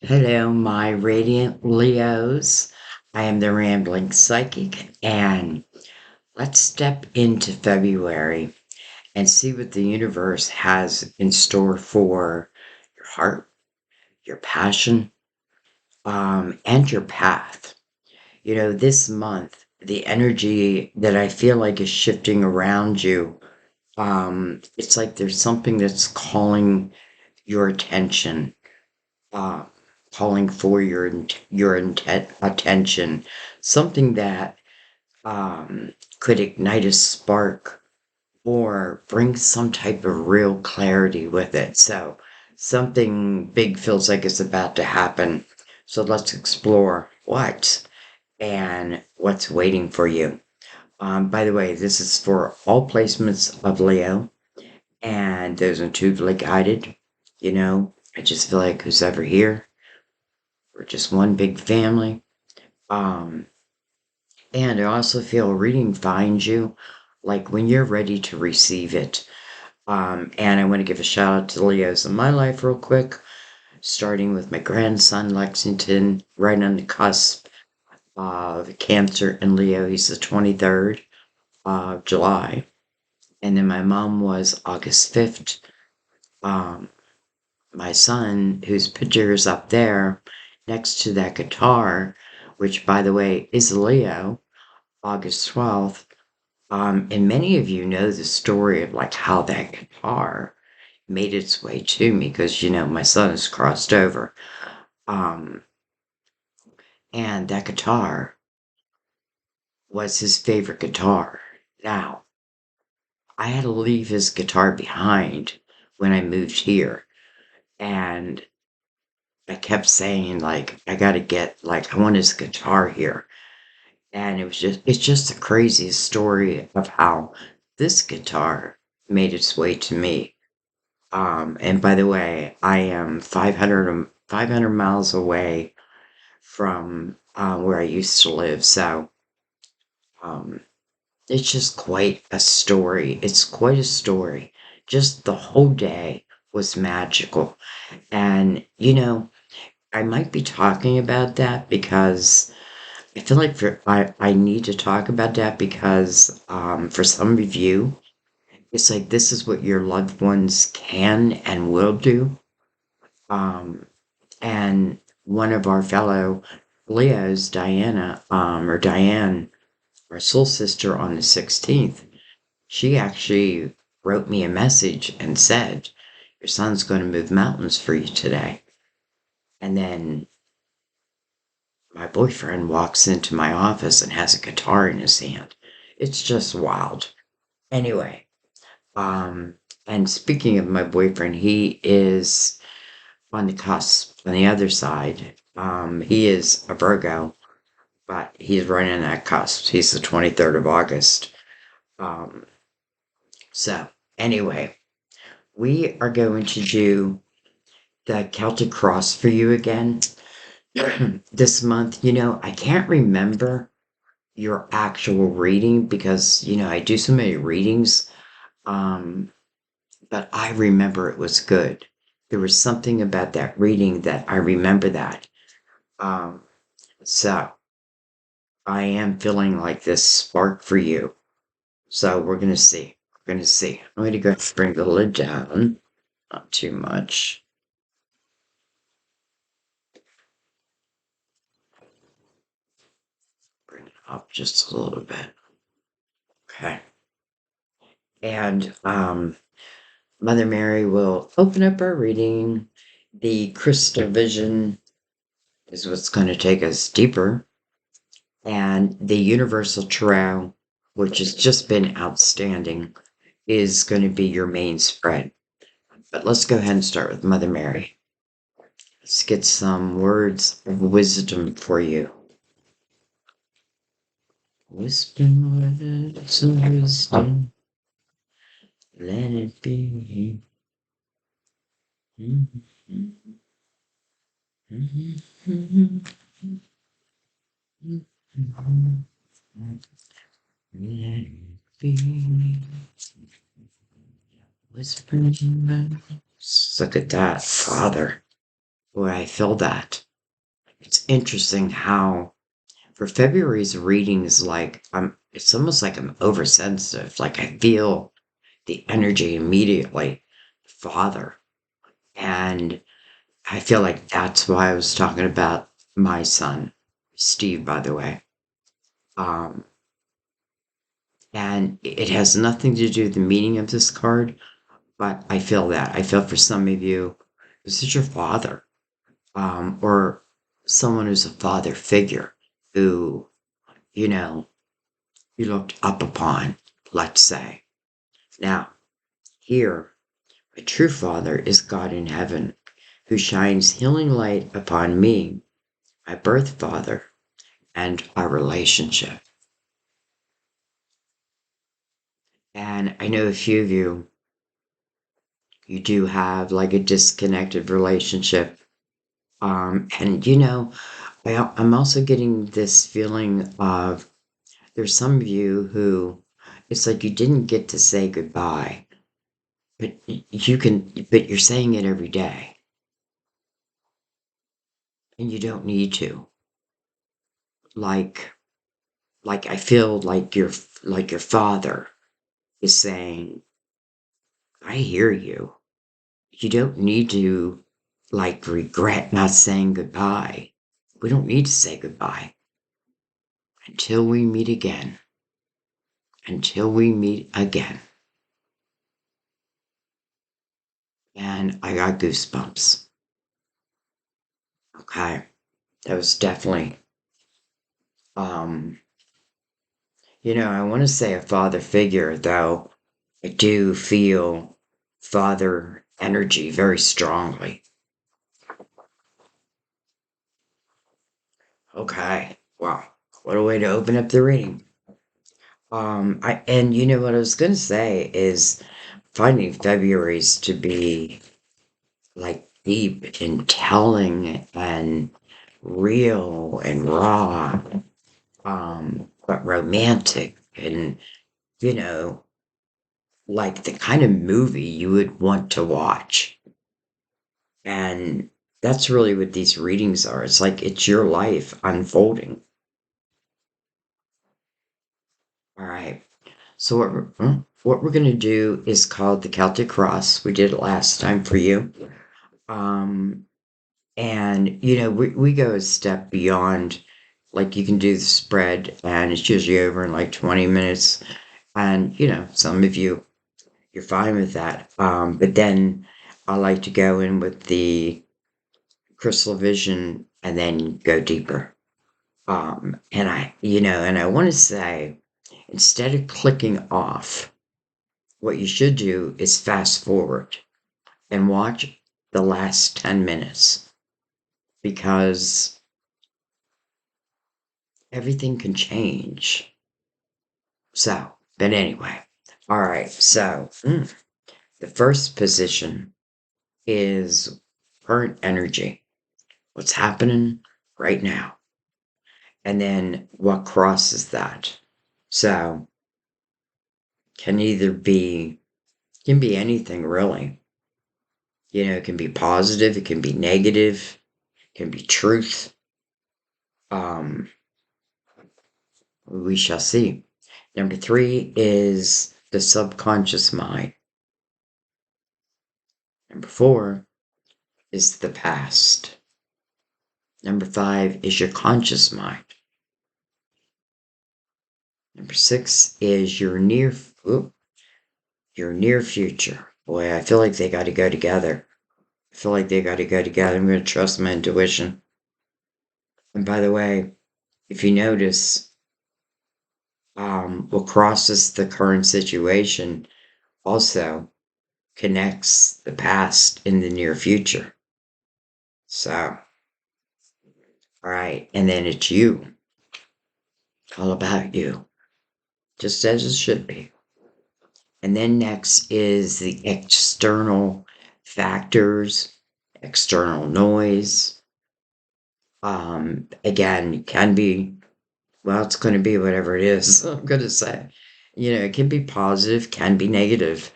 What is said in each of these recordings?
Hello, my radiant Leos. I am the rambling psychic, and let's step into February and see what the universe has in store for your heart, your passion, and your path. This month, the energy that I feel like is shifting around you, it's like there's something that's calling your attention, uh, calling for your attention, something that could ignite a spark or bring some type of real clarity with it. So something big feels like it's about to happen. So let's explore what and what's waiting for you. By the way, this is for all placements of Leo, and those intuitively guided. I just feel like who's ever here, we're just one big family. Um, and I also feel a reading finds you, like when you're ready to receive it. And I want to give a shout out to the Leos in my life real quick, starting with my grandson Lexington, right on the cusp of Cancer and Leo. He's the 23rd of July. And then my mom was August 5th. Um, my son, whose picture is up there next to that guitar, which by the way is a Leo, August 12th. And many of you know the story of like how that guitar made its way to me because my son has crossed over. Um, and that guitar was his favorite guitar. Now, I had to leave his guitar behind when I moved here. And I kept saying, like, I gotta get, like, I want his guitar here. And it's just the craziest story of how this guitar made its way to me. And by the way, I am 500 miles away from where I used to live. So um, it's just quite a story. It's quite a story. Just the whole day was magical. And, I might be talking about that because I feel like I need to talk about that because for some of you, it's like this is what your loved ones can and will do. Um, and one of our fellow Leos, Diana, or Diane, our soul sister on the 16th, she actually wrote me a message and said, your son's going to move mountains for you today. And then my boyfriend walks into my office and has a guitar in his hand. It's just wild. Anyway, um, and speaking of my boyfriend, he is on the cusp, on the other side. He is a Virgo, but he's right on that cusp. He's the 23rd of August. Um, so, anyway, we are going to do the Celtic Cross for you again this month. I can't remember your actual reading because, I do so many readings, um, but I remember it was good. There was something about that reading that I remember that. Um, so, I am feeling like this spark for you. So we're gonna see. We're gonna see. I'm gonna go bring the lid down. Not too much. Bring it up just a little bit. Okay. And Mother Mary will open up our reading. The crystal vision is what's going to take us deeper. And the universal tarot, which has just been outstanding, is going to be your main spread. But let's go ahead and start with Mother Mary. Let's get some words of wisdom for you. Whisper words of wisdom, let it be. Let it be. Whispering words. Look at that, Father. where I feel that. It's interesting how for February's readings, like it's almost like I'm oversensitive. Like I feel the energy immediately, Father. And I feel like that's why I was talking about my son, Steve, by the way. Um, and it has nothing to do with the meaning of this card, but I feel that. I feel for some of you, this is your father, or someone who's a father figure who, you know, you looked up upon, let's say. Now, here, my true father is God in heaven, who shines healing light upon me, my birth father, and our relationship. And I know a few of you, you do have like a disconnected relationship. And I'm also getting this feeling of there's some of you who it's like you didn't get to say goodbye, but but you're saying it every day, and you don't need to. Like, like I feel like your father is saying, I hear you. You don't need to like regret not saying goodbye. We don't need to say goodbye until we meet again. Until we meet again. And I got goosebumps. Okay. That was definitely, um, I want to say a father figure, though I do feel father energy very strongly. Okay. Wow. What a way to open up the reading. And what I was gonna say is finding February's to be like deep and telling and real and raw, but romantic and, you know, like the kind of movie you would want to watch. And that's really what these readings are. It's like it's your life unfolding. All right. So what we're gonna do is called the Celtic Cross. We did it last time for you. Um, and we go a step beyond. Like you can do the spread, and it's usually over in like 20 minutes. And some of you, you're fine with that. But then I like to go in with the crystal vision and then go deeper. And I want to say, instead of clicking off, what you should do is fast forward and watch the last 10 minutes because everything can change. So, but anyway, all right. So, the first position is current energy, what's happening right now, and then what crosses that. So, can either be can be anything really. It can be positive, it can be negative, it can be truth. Um, we shall see. Number three is the subconscious mind. Number four is the past. Number five is your conscious mind. Number six is your near future. Boy, I feel like they got to go together. I feel like they got to go together. I'm going to trust my intuition. And by the way, if you notice, what crosses the current situation also connects the past in the near future. So, all right, and then it's you, all about you, just as it should be. And then next is the external factors, external noise. Again, it can be, well, it's going to be whatever it is, I'm going to say. It can be positive, can be negative,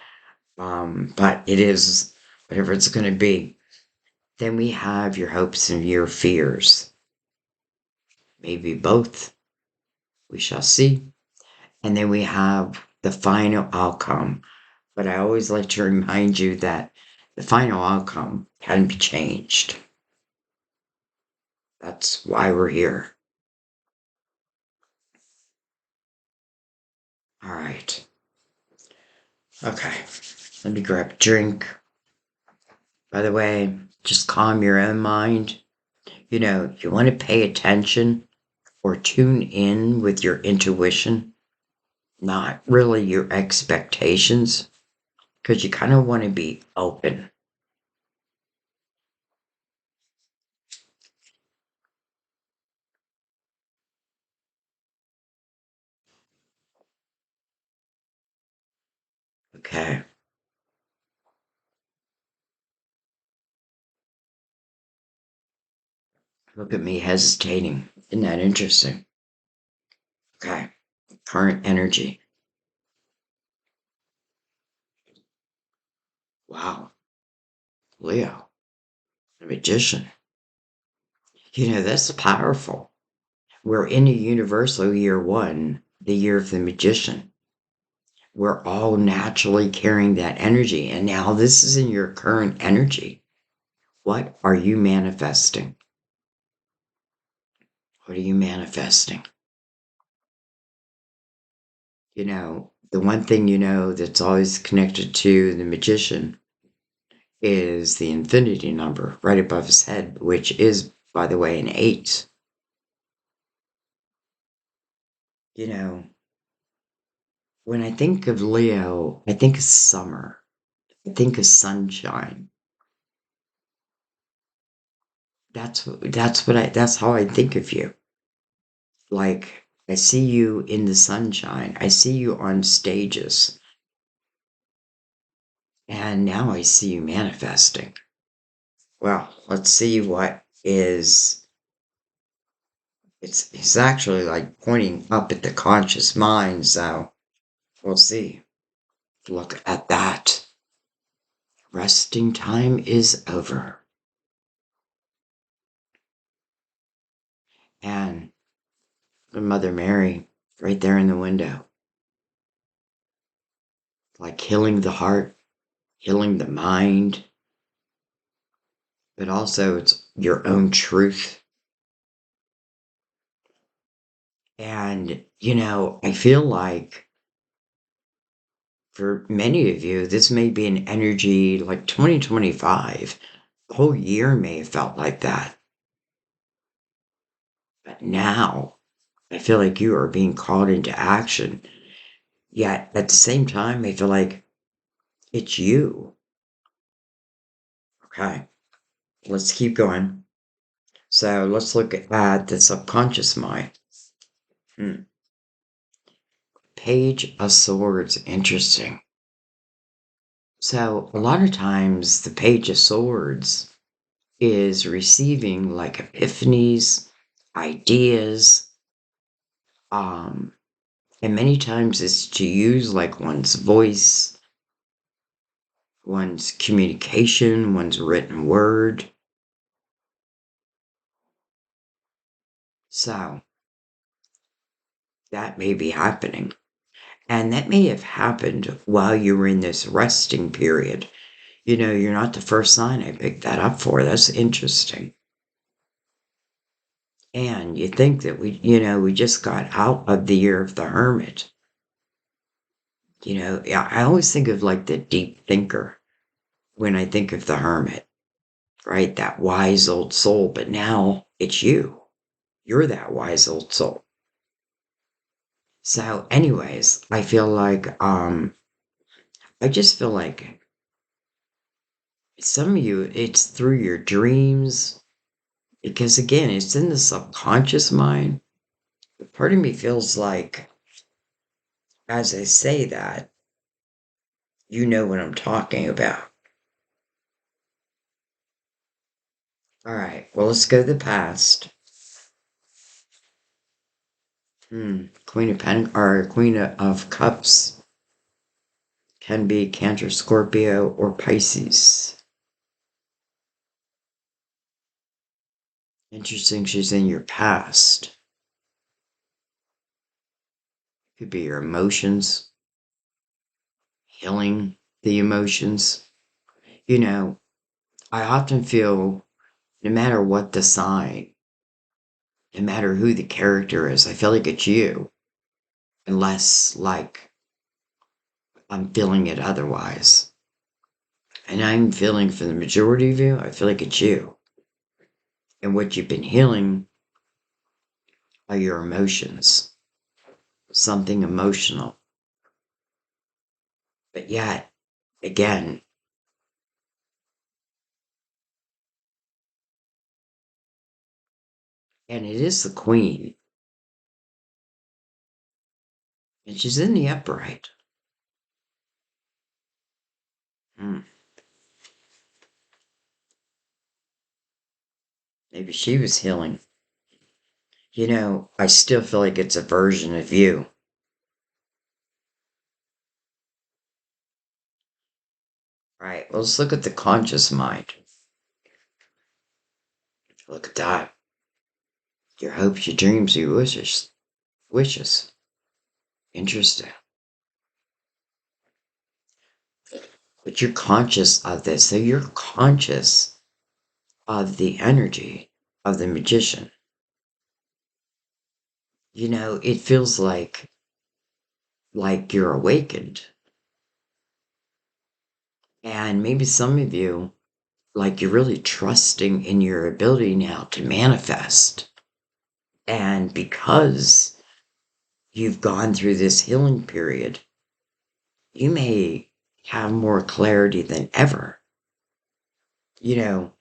but it is whatever it's going to be. Then we have your hopes and your fears. Maybe both. We shall see. And then we have the final outcome. But I always like to remind you that the final outcome can be changed. That's why we're here. All right. Okay. Let me grab a drink. By the way, just calm your own mind. You want to pay attention or tune in with your intuition, not really your expectations, because you kind of want to be open. Okay. Look at me hesitating. Isn't that interesting? Okay. Current energy. Wow. Leo, the magician. That's powerful. We're in a universal year one, the year of the magician. We're all naturally carrying that energy. And now this is in your current energy. What are you manifesting? What are you manifesting? The one thing that's always connected to the magician is the infinity number right above his head, which is, by the way, an 8. You know, when I think of Leo, I think of summer. I think of sunshine. That's how I think of you. Like I see you in the sunshine. I see you on stages. And now I see you manifesting. Well, let's see what is it's actually like pointing up at the conscious mind, so we'll see. Look at that. Resting time is over. And Mother Mary right there in the window. Like healing the heart, healing the mind, but also it's your own truth. And, I feel like for many of you, this may be an energy like 2025. The whole year may have felt like that. But now I feel like you are being called into action. Yet at the same time, I feel like it's you. Okay, let's keep going. So let's look at the subconscious mind. Hmm. Page of Swords, interesting. So a lot of times the Page of Swords is receiving like epiphanies, ideas, um, and many times it's to use like one's voice, one's communication, one's written word. So that may be happening. And that may have happened while you were in this resting period. You're not the first sign I picked that up for. That's interesting. And you think that we just got out of the year of the hermit. Yeah, I always think of like the deep thinker when I think of the hermit, right? That wise old soul. But now it's you. You're that wise old soul. So, anyways, I feel like I just feel like some of you, it's through your dreams, because again, it's in the subconscious mind. But part of me feels like, as I say that, you know what I'm talking about. All right, well, let's go to the past. Queen of or Queen of Cups can be Cancer, Scorpio, or Pisces. Interesting, she's in your past. Could be your emotions, healing the emotions. You know, I often feel no matter what the sign, no matter who the character is, I feel like it's you, unless like I'm feeling it otherwise. And I'm feeling for the majority of you, I feel like it's you. And what you've been healing are your emotions, something emotional. But yet, again, and it is the queen, and she's in the upright. Hmm. Maybe she was healing. I still feel like it's a version of you. Right. Well, let's look at the conscious mind. Look at that. Your hopes, your dreams, your wishes. Wishes. Interesting. But you're conscious of this. So you're conscious of the energy of the magician. It feels like you're awakened. And maybe some of you, like you're really trusting in your ability now to manifest. And because you've gone through this healing period, you may have more clarity than ever. You know,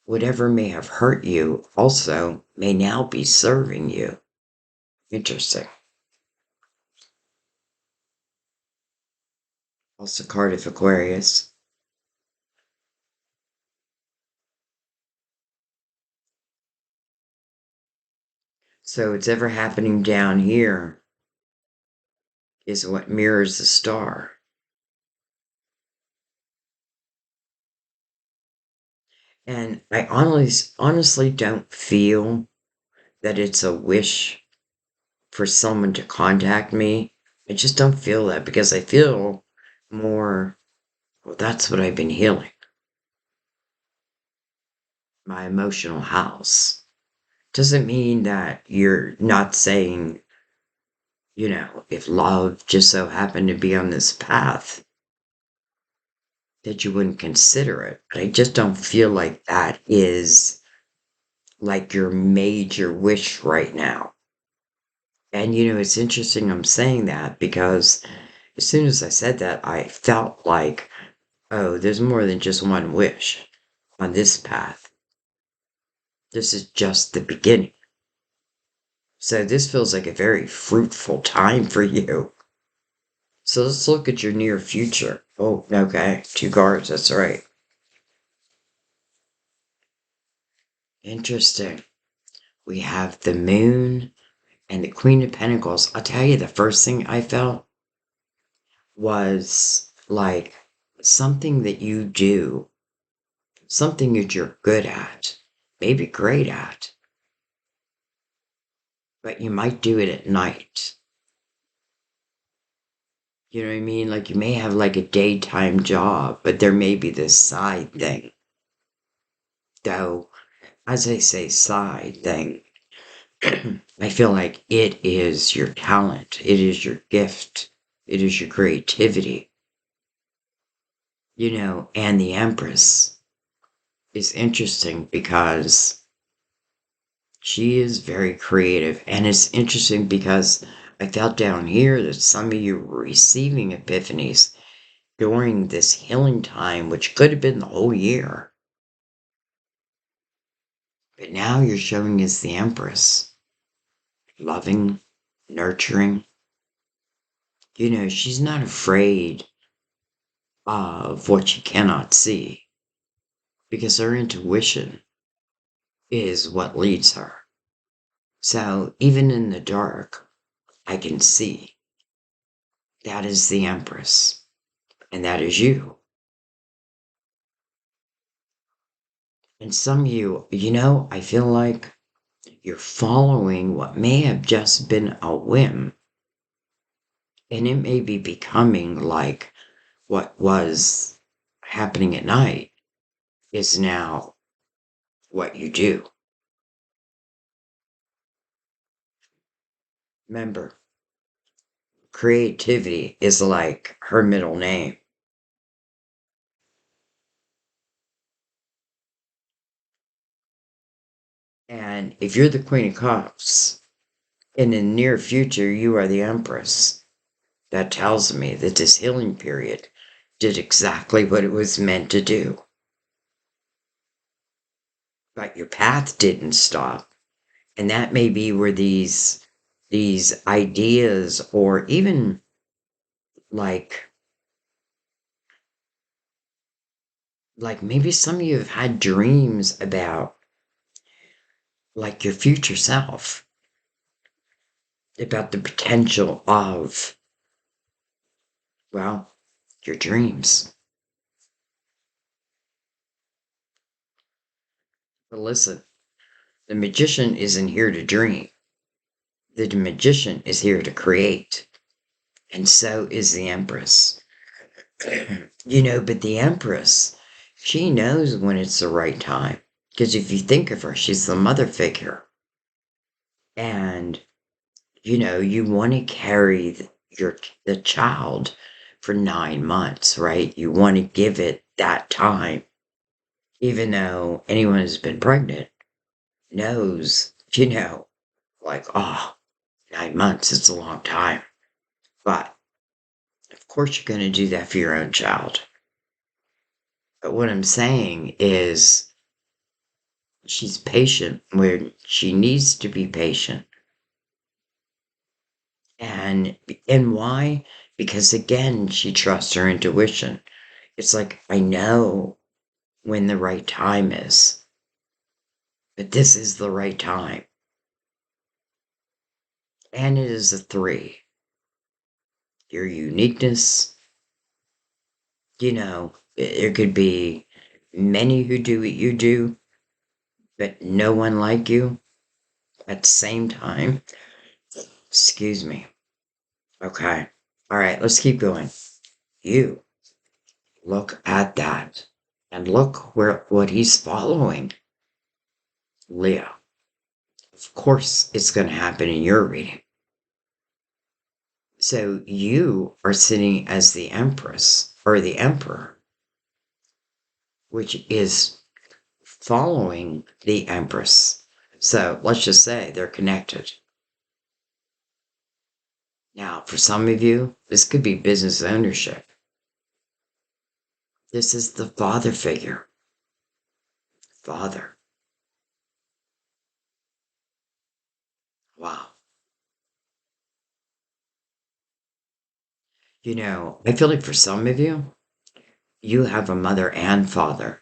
whatever may have hurt you also may now be serving you. Interesting. Also, card of Aquarius. So, it's ever happening down here is what mirrors the star. And I honestly don't feel that it's a wish for someone to contact me. I just don't feel that because I feel more, well, that's what I've been healing. My emotional house. Doesn't mean that you're not saying, if love just so happened to be on this path, that you wouldn't consider it. But I just don't feel like that is like your major wish right now. And it's interesting I'm saying that because as soon as I said that, I felt like, oh, there's more than just one wish on this path. This is just the beginning. So this feels like a very fruitful time for you. So let's look at your near future. Oh, okay. Two cards. That's right. Interesting. We have the moon and the Queen of Pentacles. I'll tell you, the first thing I felt was like something that you do, something that you're good at, maybe great at, but you might do it at night. You know what I mean? Like you may have like a daytime job, but there may be this side thing. Though, as I say, side thing, I feel like it is your talent, it is your gift, it is your creativity, and the Empress is interesting because she is very creative. And it's interesting because I felt down here that some of you were receiving epiphanies during this healing time, which could have been the whole year. But now you're showing us the Empress, loving, nurturing. She's not afraid of what she cannot see because her intuition is what leads her. So even in the dark, I can see that is the Empress and that is you. And some of you, I feel like you're following what may have just been a whim, and it may be becoming like what was happening at night is now what you do. Remember, creativity is like her middle name. And if you're the Queen of Cups, in the near future, you are the Empress. That tells me that this healing period did exactly what it was meant to do. But your path didn't stop. And that may be where these ideas, or even like maybe some of you have had dreams about like your future self, about the potential of, well, your dreams. But listen, the magician isn't here to dream. The magician is here to create. And so is the Empress. But the Empress, she knows when it's the right time. Because if you think of her, she's the mother figure. And, you want to carry the child for 9 months, right? You want to give it that time. Even though anyone who's been pregnant knows, like, oh, 9 months, it's a long time. But of course, you're going to do that for your own child. But what I'm saying is, she's patient where she needs to be patient. And why? Because again, she trusts her intuition. It's like, I know when the right time is, but this is the right time. And it is a 3. Your uniqueness, there could be many who do what you do, but no one like you at the same time. Excuse me. Okay. All right, let's keep going. You look at that and look what he's following. Leo. Of course, it's going to happen in your reading. So you are sitting as the Empress or the Emperor, which is following the Empress. So let's just say they're connected. Now, for some of you, this could be business ownership. This is the father figure. Father. Wow. I feel like for some of you, you have a mother and father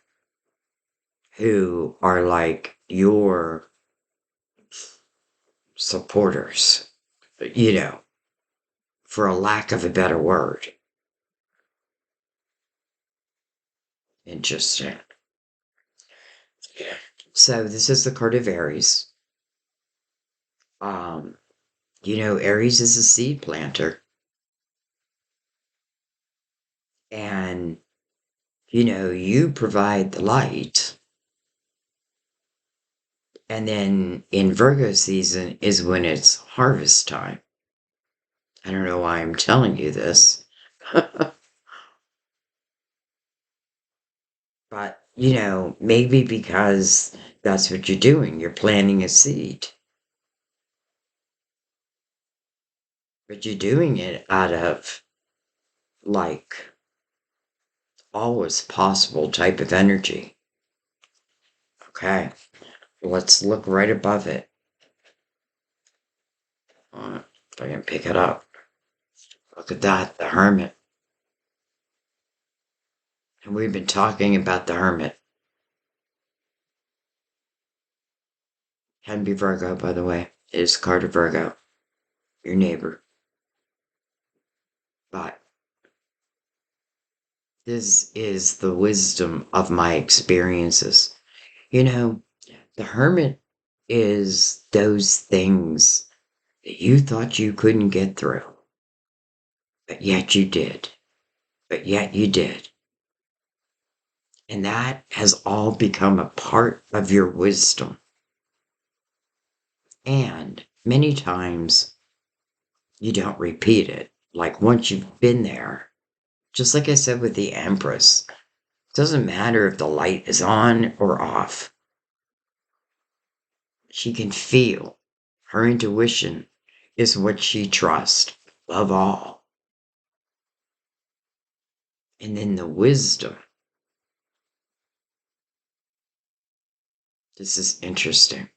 who are like your supporters, for a lack of a better word. Interesting. So this is the card of Aries. Um, Aries is a seed planter. And, you provide the light. And then in Virgo season is when it's harvest time. I don't know why I'm telling you this. But, maybe because that's what you're doing. You're planting a seed. But you're doing it out of, like, always possible type of energy. Okay. Let's look right above it. If I can pick it up. Look at that, the Hermit. And we've been talking about the Hermit. Can be Virgo, by the way. It is card of Virgo. Your neighbor. But this is the wisdom of my experiences. You know, the hermit is those things that you thought you couldn't get through, but yet you did. But yet you did. And that has all become a part of your wisdom. And many times you don't repeat it. Like once you've been there, just like I said with the Empress, it doesn't matter if the light is on or off. She can feel. Her intuition is what she trusts above all. And then the wisdom. This is interesting.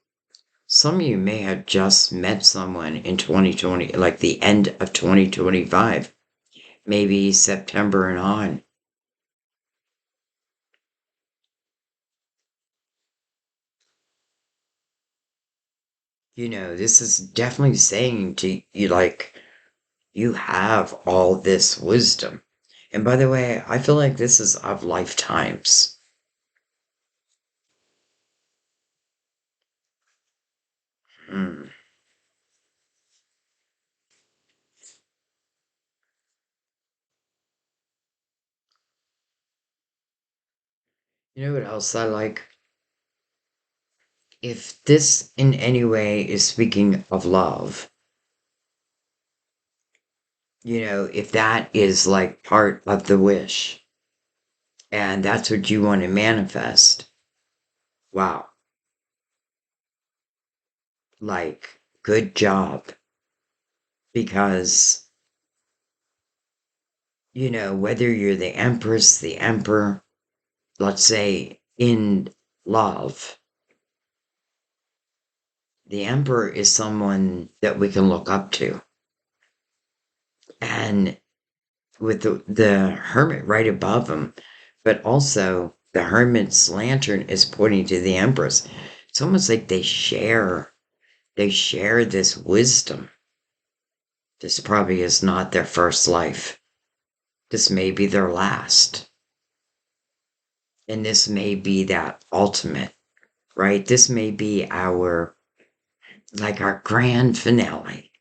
Some of you may have just met someone in 2020, like the end of 2025, maybe September and on. This is definitely saying to you, like, you have all this wisdom. And by the way, I feel like this is of lifetimes. Hmm. You know what else I like? If this in any way is speaking of love, if that is like part of the wish and that's what you want to manifest, wow, like, good job. Because, whether you're the Empress, the Emperor, let's say in love, the Emperor is someone that we can look up to. And with the Hermit right above him, but also the Hermit's lantern is pointing to the Empress. It's almost like they share this wisdom. This probably is not their first life. This may be their last. And this may be that ultimate, right? This may be our grand finale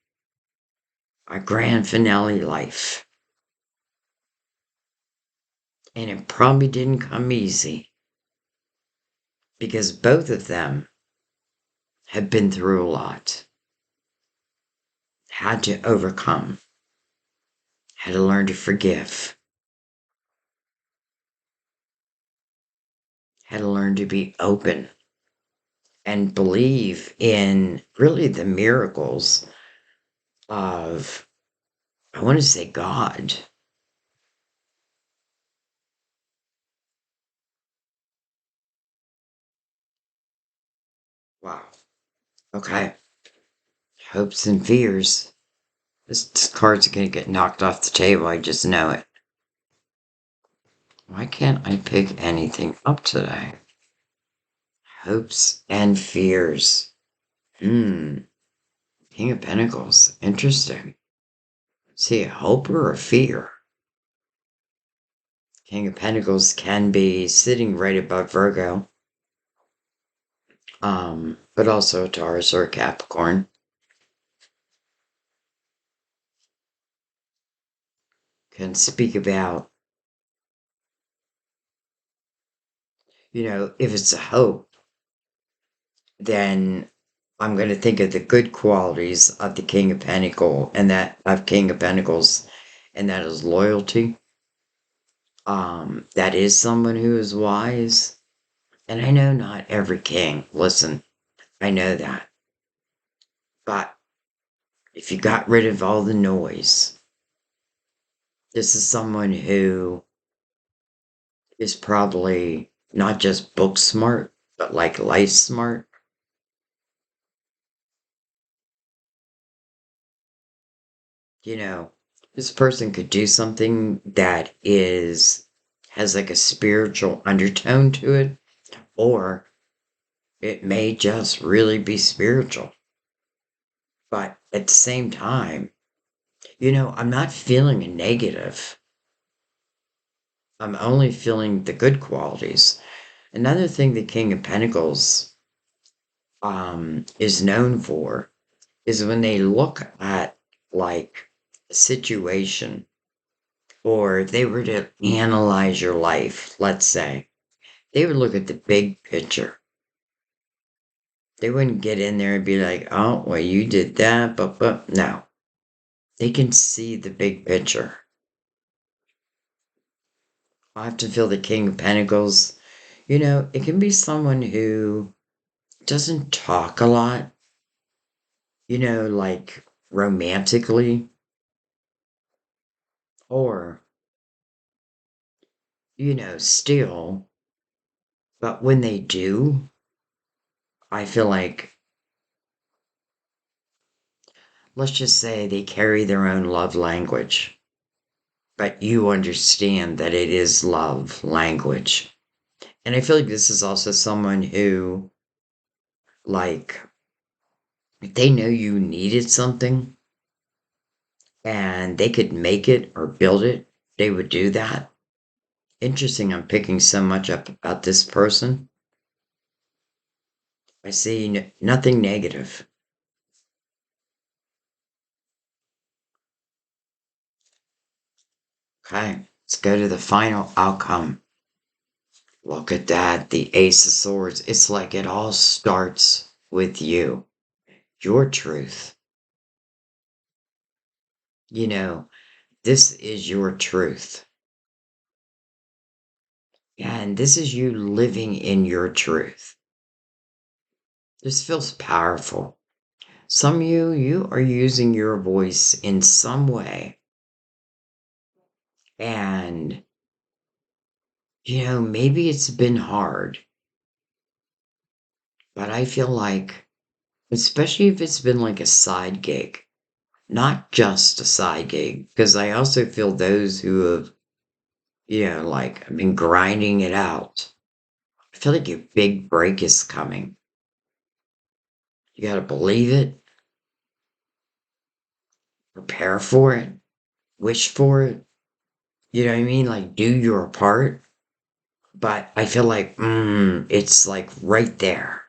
life. And it probably didn't come easy because both of them have been through a lot, had to overcome, had to learn to forgive, had to learn to be open and believe in really the miracles of, I want to say, God. Wow. Okay. Hopes and fears. This card's going to get knocked off the table. I just know it. Why can't I pick anything up today? Hopes and fears. King of Pentacles. Interesting. See, a hope or a fear? King of Pentacles can be sitting right above Virgo. But also a Taurus or a Capricorn. Can speak about, if it's a hope, then I'm going to think of the good qualities of the King of Pentacles and that is loyalty. That is someone who is wise. And I know not every king, listen, I know that. But if you got rid of all the noise, this is someone who is probably not just book smart, but like life smart. This person could do something that has like a spiritual undertone to it, or it may just really be spiritual. But at the same time, I'm not feeling a negative. I'm only feeling the good qualities. Another thing the King of Pentacles is known for is when they look at like a situation, or if they were to analyze your life, let's say, they would look at the big picture. They wouldn't get in there and be like, oh, well, you did that, but no. They can see the big picture. I have to feel the King of Pentacles. It can be someone who doesn't talk a lot, like romantically, or, still, but when they do, I feel like, let's just say they carry their own love language, but you understand that it is love language. And I feel like this is also someone who, like, if they know you needed something and they could make it or build it, they would do that. Interesting, I'm picking so much up about this person. I see nothing negative. Okay, let's go to the final outcome. Look at that, the Ace of Swords. It's like it all starts with you, your truth. This is your truth. And this is you living in your truth. This feels powerful. Some of you are using your voice in some way. And, maybe it's been hard, but I feel like, especially if it's been like a side gig, not just a side gig, because I also feel those who have, like been grinding it out. I feel like your big break is coming. You got to believe it, prepare for it, wish for it. You know what I mean? Like, do your part. But I feel like, it's like right there.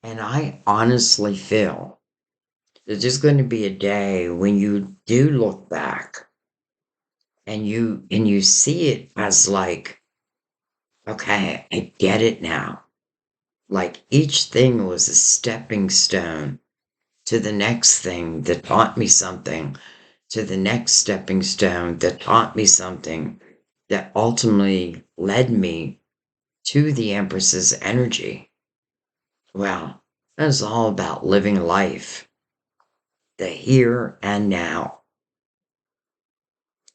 And I honestly feel that there's going to be a day when you do look back and you see it as like, okay, I get it now. Like each thing was a stepping stone to the next thing that taught me something, to the next stepping stone that taught me something that ultimately led me to the Empress's energy. Well, that's all about living life, the here and now.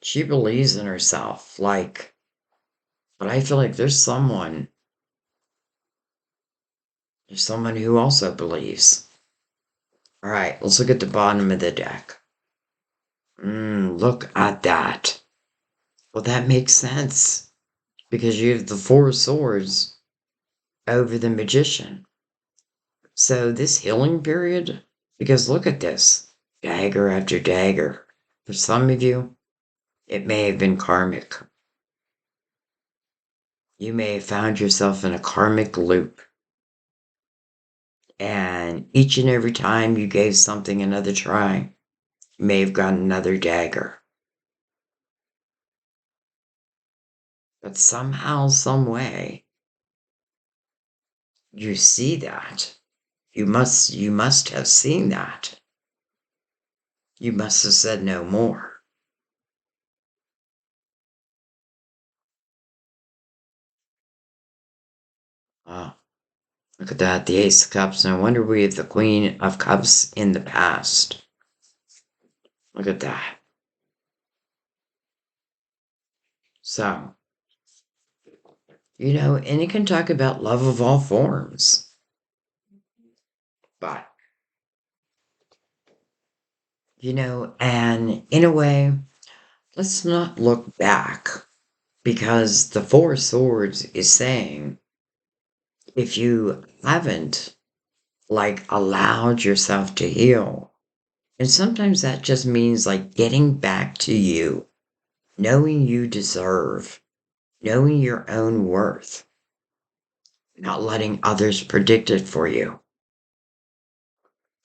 She believes in herself, but I feel like there's someone who also believes. All right, let's look at the bottom of the deck. Look at that. Well, that makes sense because you have the Four of Swords over the Magician. So this healing period, because look at this, dagger after dagger. For some of you, it may have been karmic. You may have found yourself in a karmic loop. And each and every time you gave something another try, you may have gotten another dagger. But somehow, some way, you see that. You must have seen that. You must have said no more. Oh, look at that, the Ace of Cups. No wonder we have the Queen of Cups in the past. Look at that. So, and it can talk about love of all forms. But, and in a way, let's not look back because the Four of Swords is saying if you haven't like allowed yourself to heal, and sometimes that just means like getting back to you, knowing you deserve, knowing your own worth, not letting others predict it for you.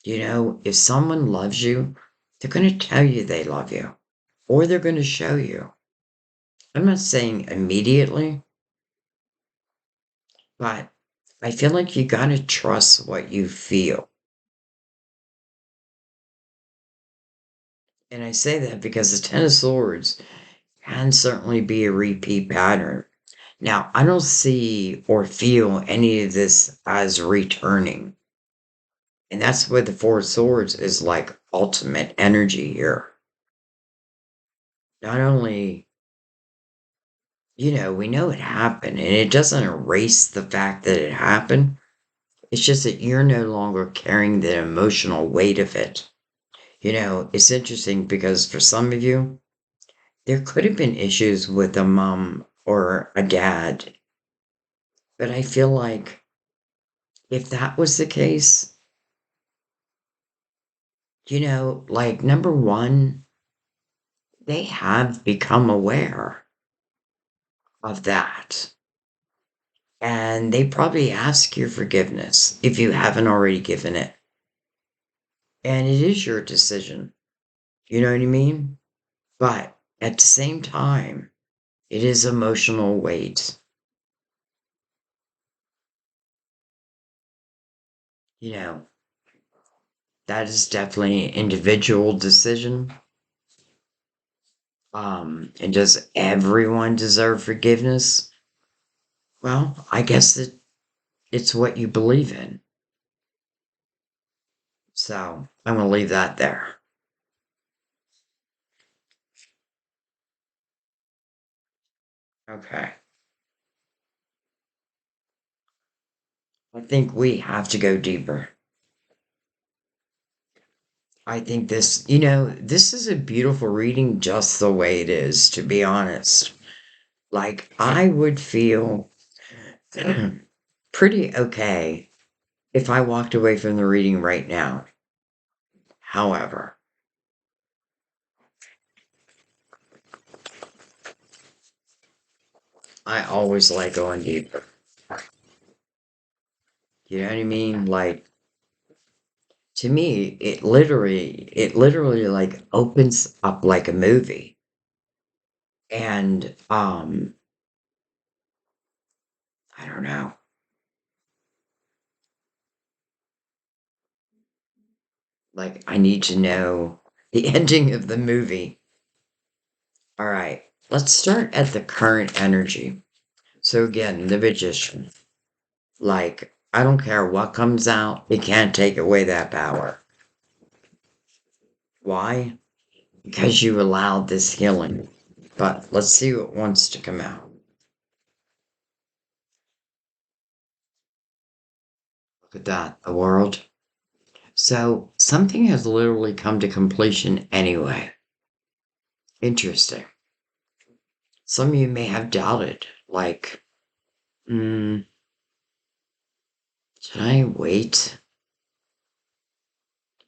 If someone loves you, they're going to tell you they love you, or they're going to show you. I'm not saying immediately, but I feel like you got to trust what you feel. And I say that because the Ten of Swords can certainly be a repeat pattern. Now, I don't see or feel any of this as returning. And that's where the Four of Swords is like ultimate energy here. Not only, we know it happened, and it doesn't erase the fact that it happened. It's just that you're no longer carrying the emotional weight of it. It's interesting because for some of you, there could have been issues with a mom or a dad. But I feel like if that was the case, like number one, they have become aware of that. And they probably ask your forgiveness if you haven't already given it. And it is your decision. You know what I mean? But at the same time, it is emotional weight. You know, that is definitely an individual decision. And does everyone deserve forgiveness? Well, I guess it's what you believe in. So I'm going to leave that there. Okay. I think we have to go deeper. I think this is a beautiful reading just the way it is, to be honest. Like, I would feel pretty okay if I walked away from the reading right now. However, I always like going deeper. You know what I mean? Like, to me, it literally like opens up like a movie. And I don't know. Like, I need to know the ending of the movie. All right, let's start at the current energy. So again, the magician. Like, I don't care what comes out, it can't take away that power. Why? Because you allowed this healing. But let's see what wants to come out. Look at that, the world. So something has literally come to completion anyway. Interesting. Some of you may have doubted, like, should I wait?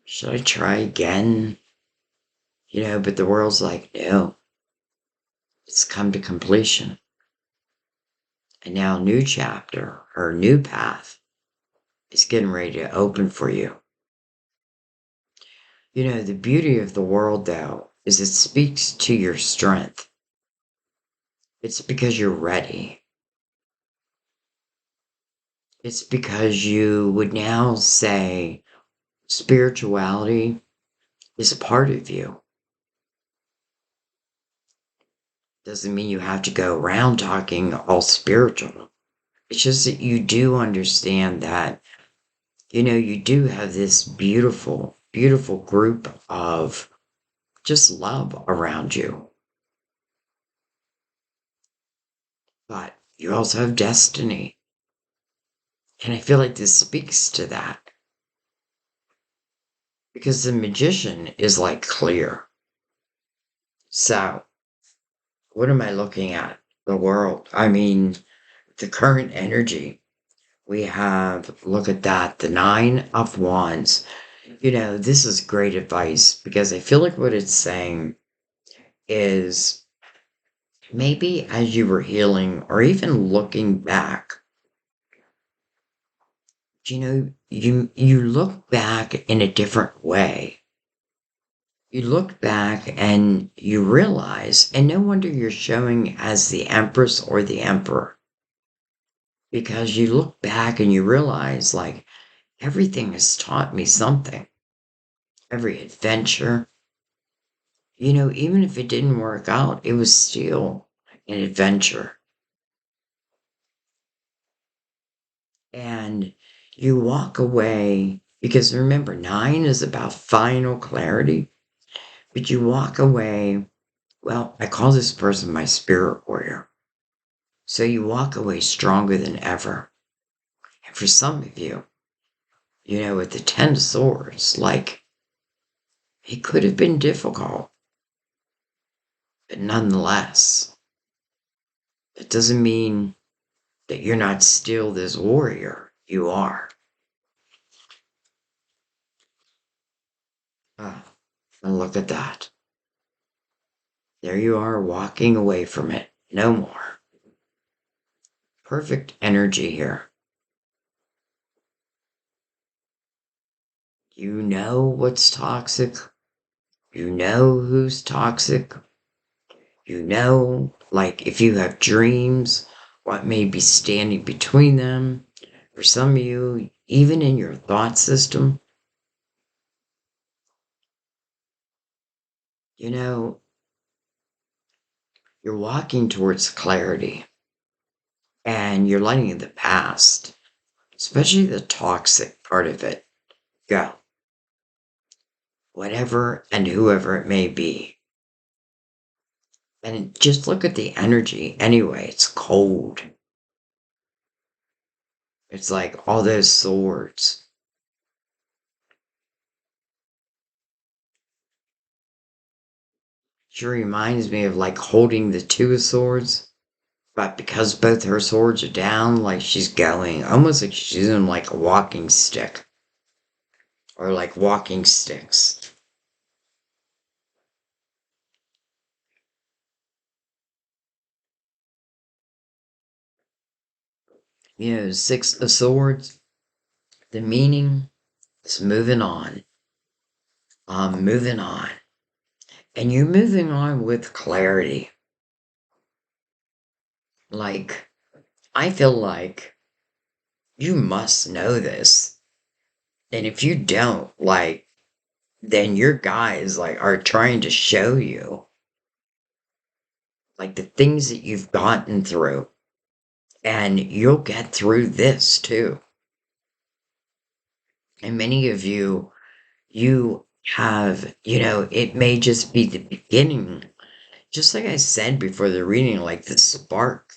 Should I try again? But the world's like, no, it's come to completion. And now a new chapter or a new path is getting ready to open for you. The beauty of the world, though, is it speaks to your strength. It's because you're ready. It's because you would now say spirituality is a part of you. Doesn't mean you have to go around talking all spiritual. It's just that you do understand that, you do have this beautiful, beautiful group of just love around you. But you also have destiny. And I feel like this speaks to that. Because the magician is like clear. So, what am I looking at? The world. I mean, the current energy. We have, look at that, the Nine of Wands. This is great advice because I feel like what it's saying is maybe as you were healing or even looking back, you look back in a different way. You look back and you realize, and no wonder you're showing as the Empress or the Emperor, because you look back and you realize, like, everything has taught me something. Every adventure, even if it didn't work out, it was still an adventure. And you walk away, because remember, 9 is about final clarity, but you walk away. Well, I call this person my spirit warrior. So you walk away stronger than ever. And for some of you, with the 10 of swords, like, it could have been difficult, but nonetheless, it doesn't mean that you're not still this warrior. You are. Ah, and look at that. There you are, walking away from it. No more. Perfect energy here. You know what's toxic. You know who's toxic. Like, if you have dreams, what may be standing between them. For some of you, even in your thought system, you know, you're walking towards clarity and you're letting the past, especially the toxic part of it, go. Whatever and whoever it may be. And just look at the energy anyway. It's cold. It's like all those swords. She reminds me of like holding the 2 of swords, but because both her swords are down, like she's going, almost like she's in like a walking stick or like walking sticks. 6 of swords, the meaning is moving on. I'm moving on. And you're moving on with clarity. Like, I feel like you must know this. And if you don't, like, then your guys like are trying to show you like the things that you've gotten through. And you'll get through this too. And many of you, you have, it may just be the beginning. Just like I said before the reading, like the spark.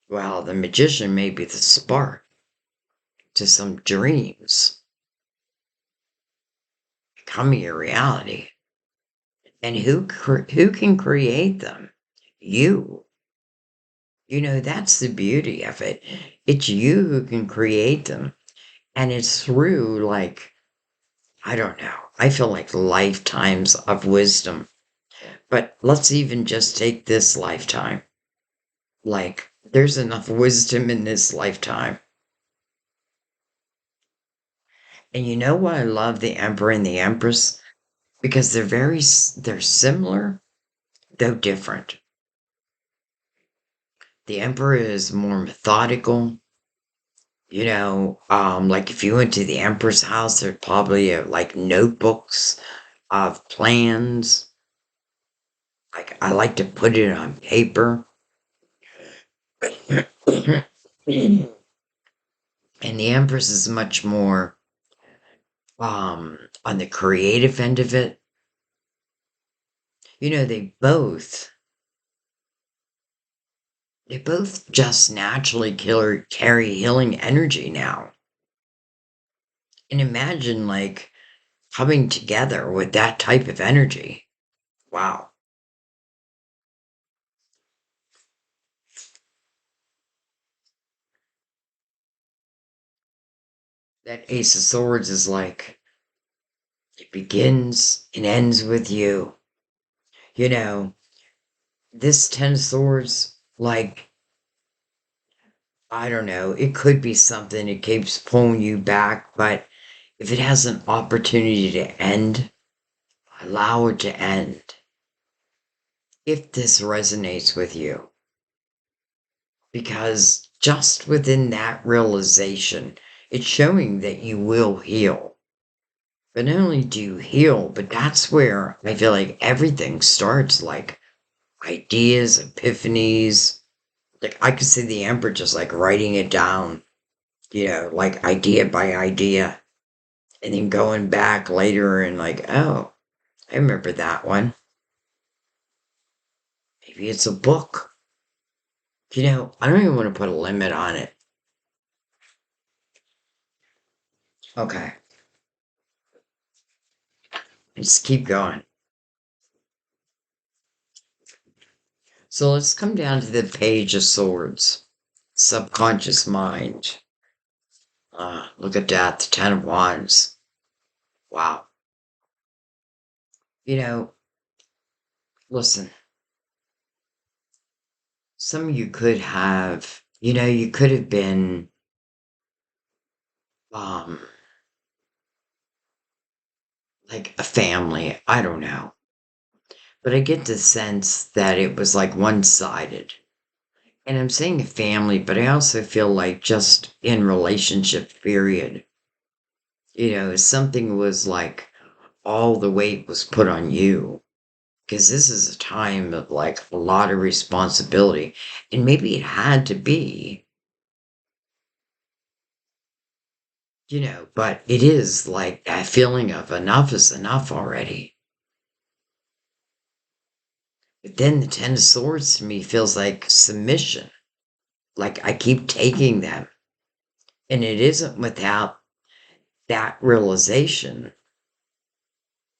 Well, the magician may be the spark to some dreams becoming a reality. And who can create them? You. That's the beauty of it. It's you who can create them. And it's through, like, I don't know. I feel like lifetimes of wisdom. But let's even just take this lifetime. Like, there's enough wisdom in this lifetime. And you know why I love the Emperor and the Empress? Because they're similar, though different. The Emperor is more methodical. Like if you went to the Empress house, there'd probably like notebooks of plans. Like I like to put it on paper. And the Empress is much more on the creative end of it. They both just naturally carry healing energy now. And imagine like coming together with that type of energy. Wow. That Ace of Swords is like, it begins and ends with you. You know, this Ten of Swords, like, I don't know, it could be something that keeps pulling you back, but if it has an opportunity to end, allow it to end. If this resonates with you, because just within that realization, it's showing that you will heal. But not only do you heal, but that's where I feel like everything starts, like ideas, epiphanies. Like I could see the Emperor just like writing it down, like idea by idea, and then going back later and like, oh, I remember that one. Maybe it's a book. I don't even want to put a limit on it. Okay, let's keep going. So let's come down to the Page of Swords, subconscious mind. Look at that, the Ten of Wands. Wow. You know, listen, some of you could have, you could have been, um, like a family. I don't know. But I get the sense that it was like one sided. And I'm saying a family, but I also feel like just in relationship period, something was like all the weight was put on you. Because this is a time of like a lot of responsibility. And maybe it had to be, but it is like that feeling of enough is enough already. But then the Ten of Swords to me feels like submission. Like I keep taking them. And it isn't without that realization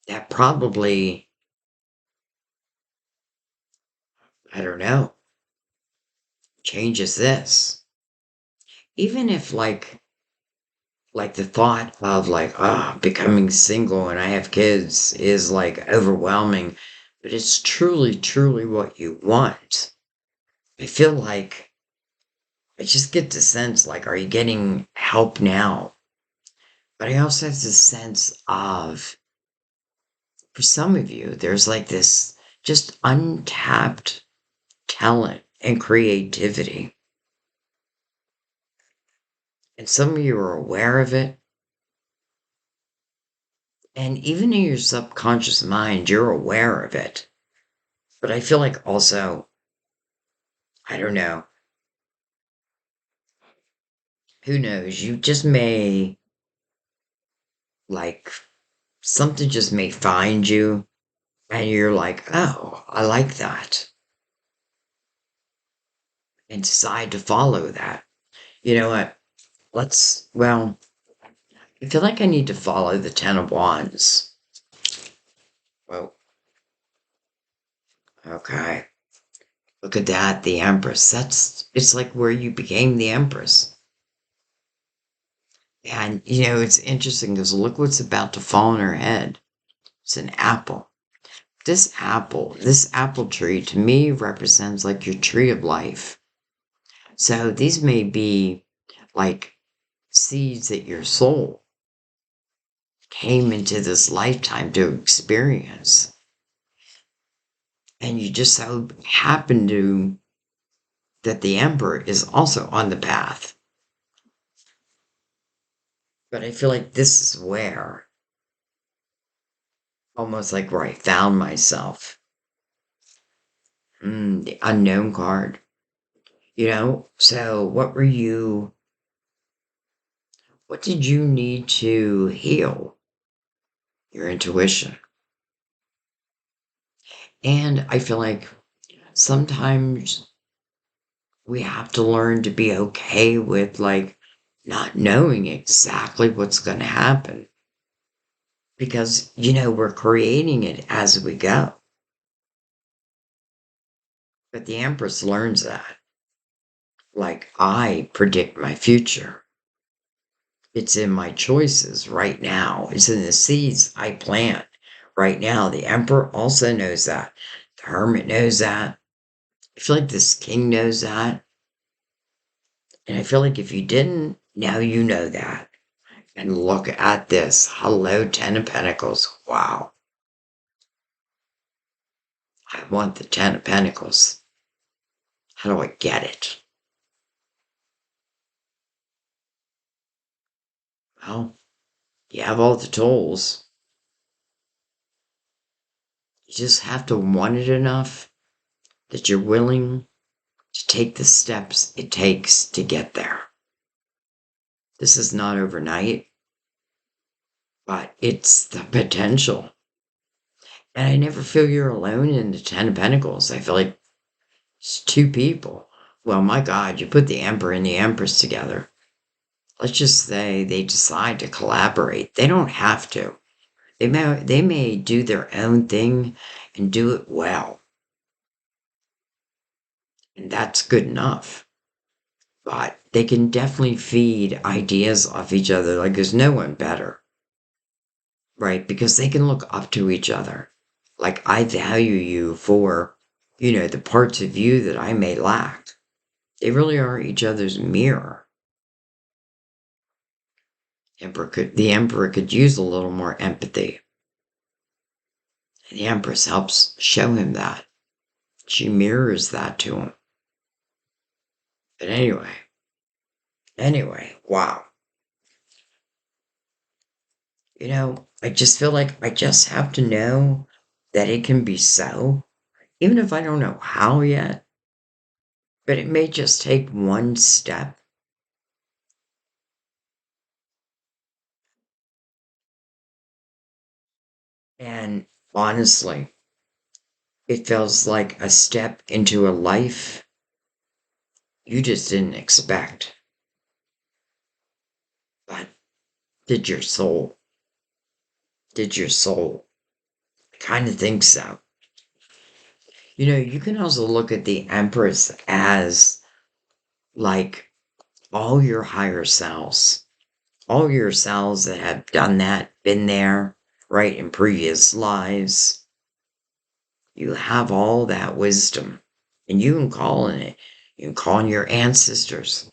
that probably, I don't know, changes this. Even if like the thought of like, becoming single and I have kids is like overwhelming, but it's truly, truly what you want. I feel like I just get the sense like, are you getting help now? But I also have the sense of, for some of you, there's like this just untapped talent and creativity. And some of you are aware of it. And even in your subconscious mind, you're aware of it. But I feel like also, I don't know, who knows? You just may, like, something just may find you and you're like, oh, I like that. And decide to follow that. You know what? Well, I feel like I need to follow the Ten of Wands. Well, okay. Look at that, the Empress. It's like where you became the Empress. And, it's interesting because look what's about to fall on her head. It's an apple. This apple tree to me represents like your tree of life. So these may be like seeds that your soul came into this lifetime to experience. And you just so happen to that the Emperor is also on the path. But I feel like this is where, almost like where I found myself. The unknown card. So what did you need to heal? Your intuition. And I feel like sometimes we have to learn to be okay with like not knowing exactly what's going to happen because, we're creating it as we go. But the Empress learns that. Like, I predict my future. It's in my choices right now. It's in the seeds I plant right now. The Emperor also knows that. The Hermit knows that. I feel like this king knows that. And I feel like if you didn't, now you know that. And look at this. Hello, Ten of Pentacles. Wow. I want the Ten of Pentacles. How do I get it? Well, you have all the tools. You just have to want it enough that you're willing to take the steps it takes to get there. This is not overnight, but it's the potential. And I never feel you're alone in the Ten of Pentacles. I feel like it's two people. Well, my God, you put the Emperor and the Empress together. Let's just say they decide to collaborate. They don't have to. They may do their own thing and do it well. And that's good enough. But they can definitely feed ideas off each other. Like there's no one better. Right? Because they can look up to each other. Like I value you for, the parts of you that I may lack. They really are each other's mirror. The Emperor could use a little more empathy. And the Empress helps show him that. She mirrors that to him. But anyway, wow. I just feel like I just have to know that it can be so, even if I don't know how yet. But it may just take one step. And honestly, it feels like a step into a life you just didn't expect. But did your soul? Did your soul? I kind of think so. You can also look at the Empress as like all your higher selves, all your selves that have done that, been there, right, in previous lives. You have all that wisdom, and you can call on it. You can call on your ancestors.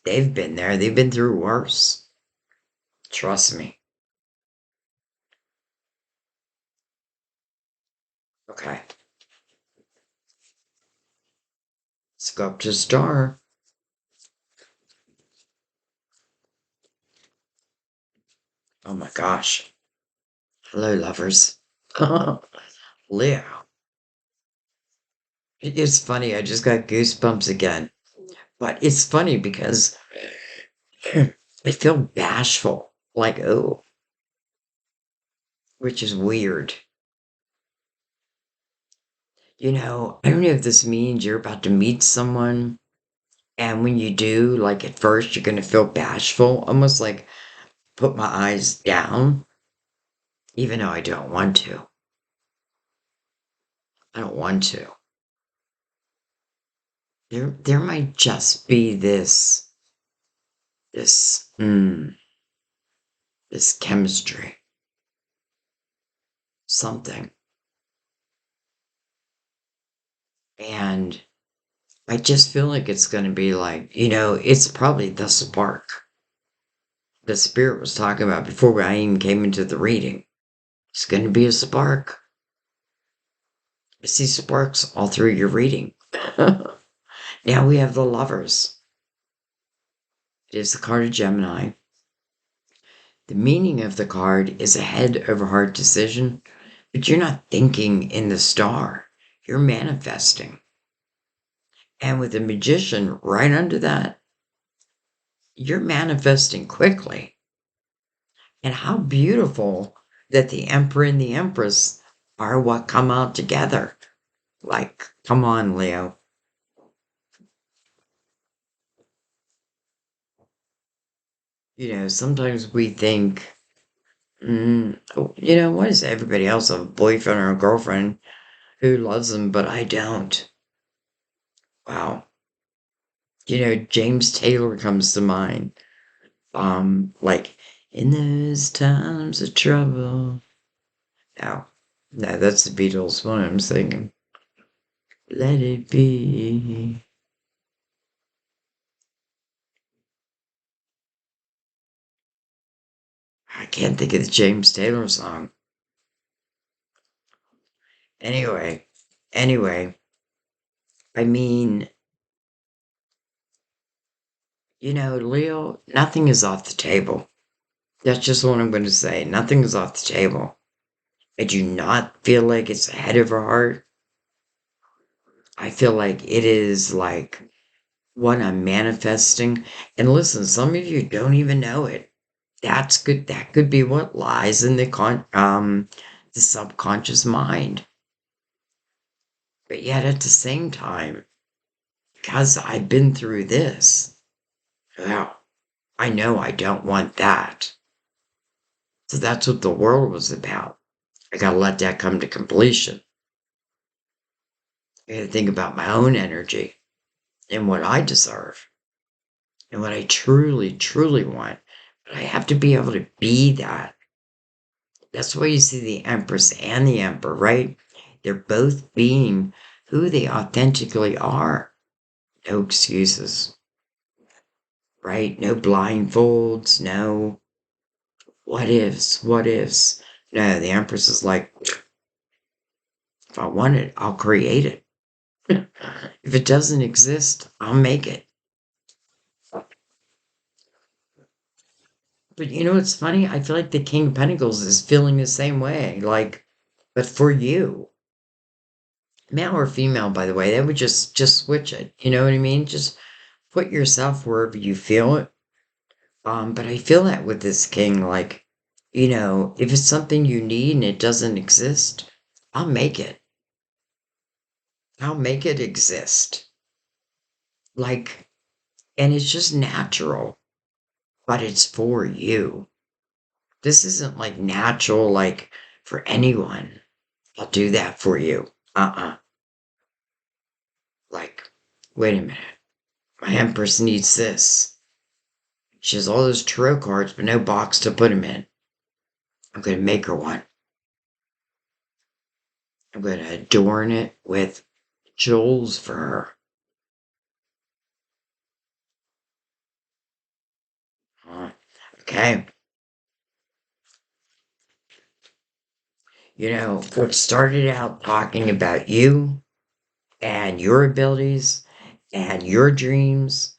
They've been there, they've been through worse. Trust me. Okay, let's go up to star. Oh my gosh. Hello, lovers. Leo. It's funny, I just got goosebumps again. But it's funny because I feel bashful. Like, oh, which is weird. I don't know if this means you're about to meet someone. And when you do, like at first, you're going to feel bashful, almost like put my eyes down, even though I don't want to. I don't want to. There might just be this, this chemistry, something. And I just feel like it's going to be like, it's probably the spark the spirit was talking about before I even came into the reading. It's going to be a spark. I see sparks all through your reading. Now we have the lovers. It is the card of Gemini. The meaning of the card is a head over heart decision, but you're not thinking in the star. You're manifesting. And with the magician right under that, you're manifesting quickly. And how beautiful that the Emperor and the Empress are what come out together. Like, come on, Leo. Sometimes we think, what does everybody else have a boyfriend or a girlfriend who loves them, but I don't? Wow. James Taylor comes to mind. Like, in those times of trouble. No, no, that's the Beatles. What I'm thinking. Let it be. I can't think of the James Taylor song. Anyway, anyway, I mean, Leo, nothing is off the table. That's just what I'm going to say. Nothing is off the table. I do not feel like it's ahead of her heart. I feel like it is like what I'm manifesting. And listen, some of you don't even know it. That's good. That could be what lies in the subconscious mind. But yet at the same time, because I've been through this, well, I know I don't want that. So that's what the world was about. I gotta let that come to completion. I gotta think about my own energy and what I deserve and what I truly, truly want. But I have to be able to be that. That's why you see the Empress and the Emperor, right? They're both being who they authentically are. No excuses, right? No blindfolds, no what ifs, what ifs. No, the Empress is like, if I want it, I'll create it. If it doesn't exist, I'll make it. But what's funny? I feel like the King of Pentacles is feeling the same way. Like, but for you, male or female, by the way, they would just switch it. You know what I mean? Just put yourself wherever you feel it. But I feel that with this king, like, if it's something you need and it doesn't exist, I'll make it. I'll make it exist. Like, and it's just natural, but it's for you. This isn't like natural, like for anyone. I'll do that for you. Like, wait a minute. My Empress needs this. She has all those tarot cards, but no box to put them in. I'm going to make her one. I'm going to adorn it with jewels for her. Okay. What started out talking about you and your abilities and your dreams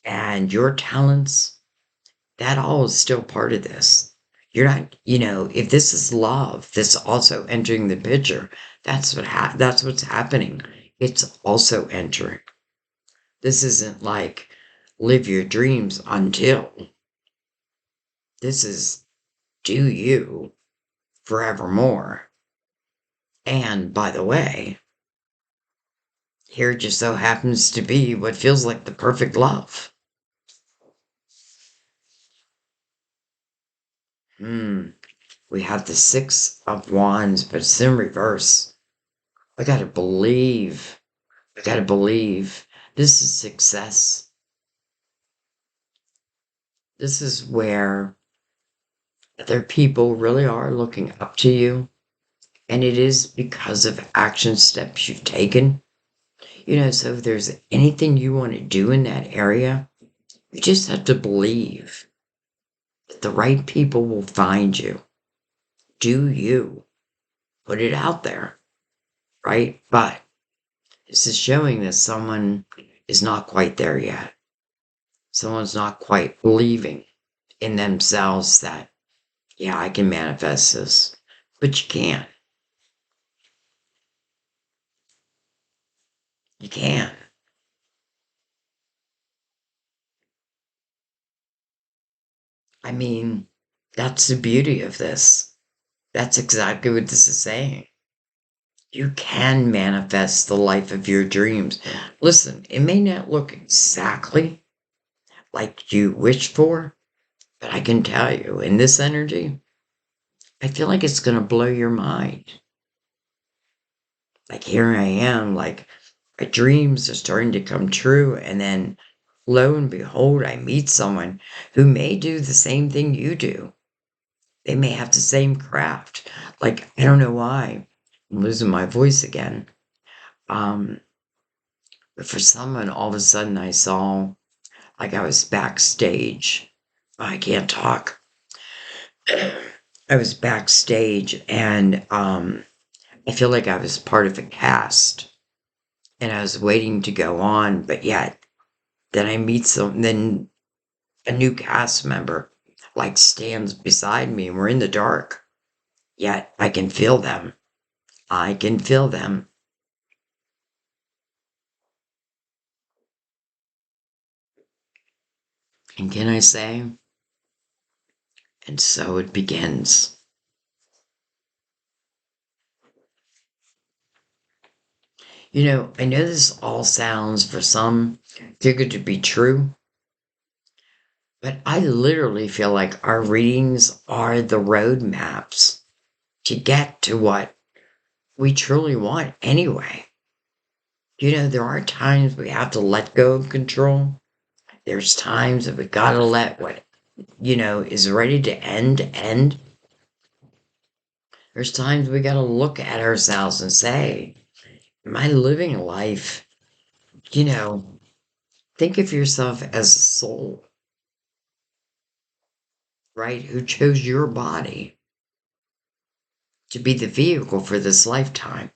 and your talents, that all is still part of this. You're not, if this is love that's also entering the picture, that's what's happening. It's also entering. This isn't like live your dreams until. This is do you forevermore. And by the way, here just so happens to be what feels like the perfect love. We have the Six of Wands, but it's in reverse. I gotta believe. I gotta believe. This is success. This is where other people really are looking up to you. And it is because of action steps you've taken. So if there's anything you want to do in that area, you just have to believe that the right people will find you. Do you put it out there, right? But this is showing that someone is not quite there yet. Someone's not quite believing in themselves that, yeah, I can manifest this, but you can't. You can't. I mean, that's the beauty of this. That's exactly what this is saying. You can manifest the life of your dreams. Listen, it may not look exactly like you wish for, but I can tell you, in this energy, I feel like it's going to blow your mind. Like here I am, like my dreams are starting to come true. And then lo and behold, I meet someone who may do the same thing you do. They may have the same craft. Like, I don't know why. I'm losing my voice again. Um, but for someone, all of a sudden I saw like I was backstage. I can't talk. I was backstage and I feel like I was part of a cast and I was waiting to go on, but yet then I meet then a new cast member like stands beside me and we're in the dark. Yet I can feel them. I can feel them. And can I say, and so it begins. I know this all sounds for some too good to be true, but I literally feel like our readings are the roadmaps to get to what we truly want anyway. There are times we have to let go of control. There's times that we gotta let what, is ready to end. There's times we gotta look at ourselves and say, am I living a life? You know, think of yourself as a soul, right? Who chose your body to be the vehicle for this lifetime.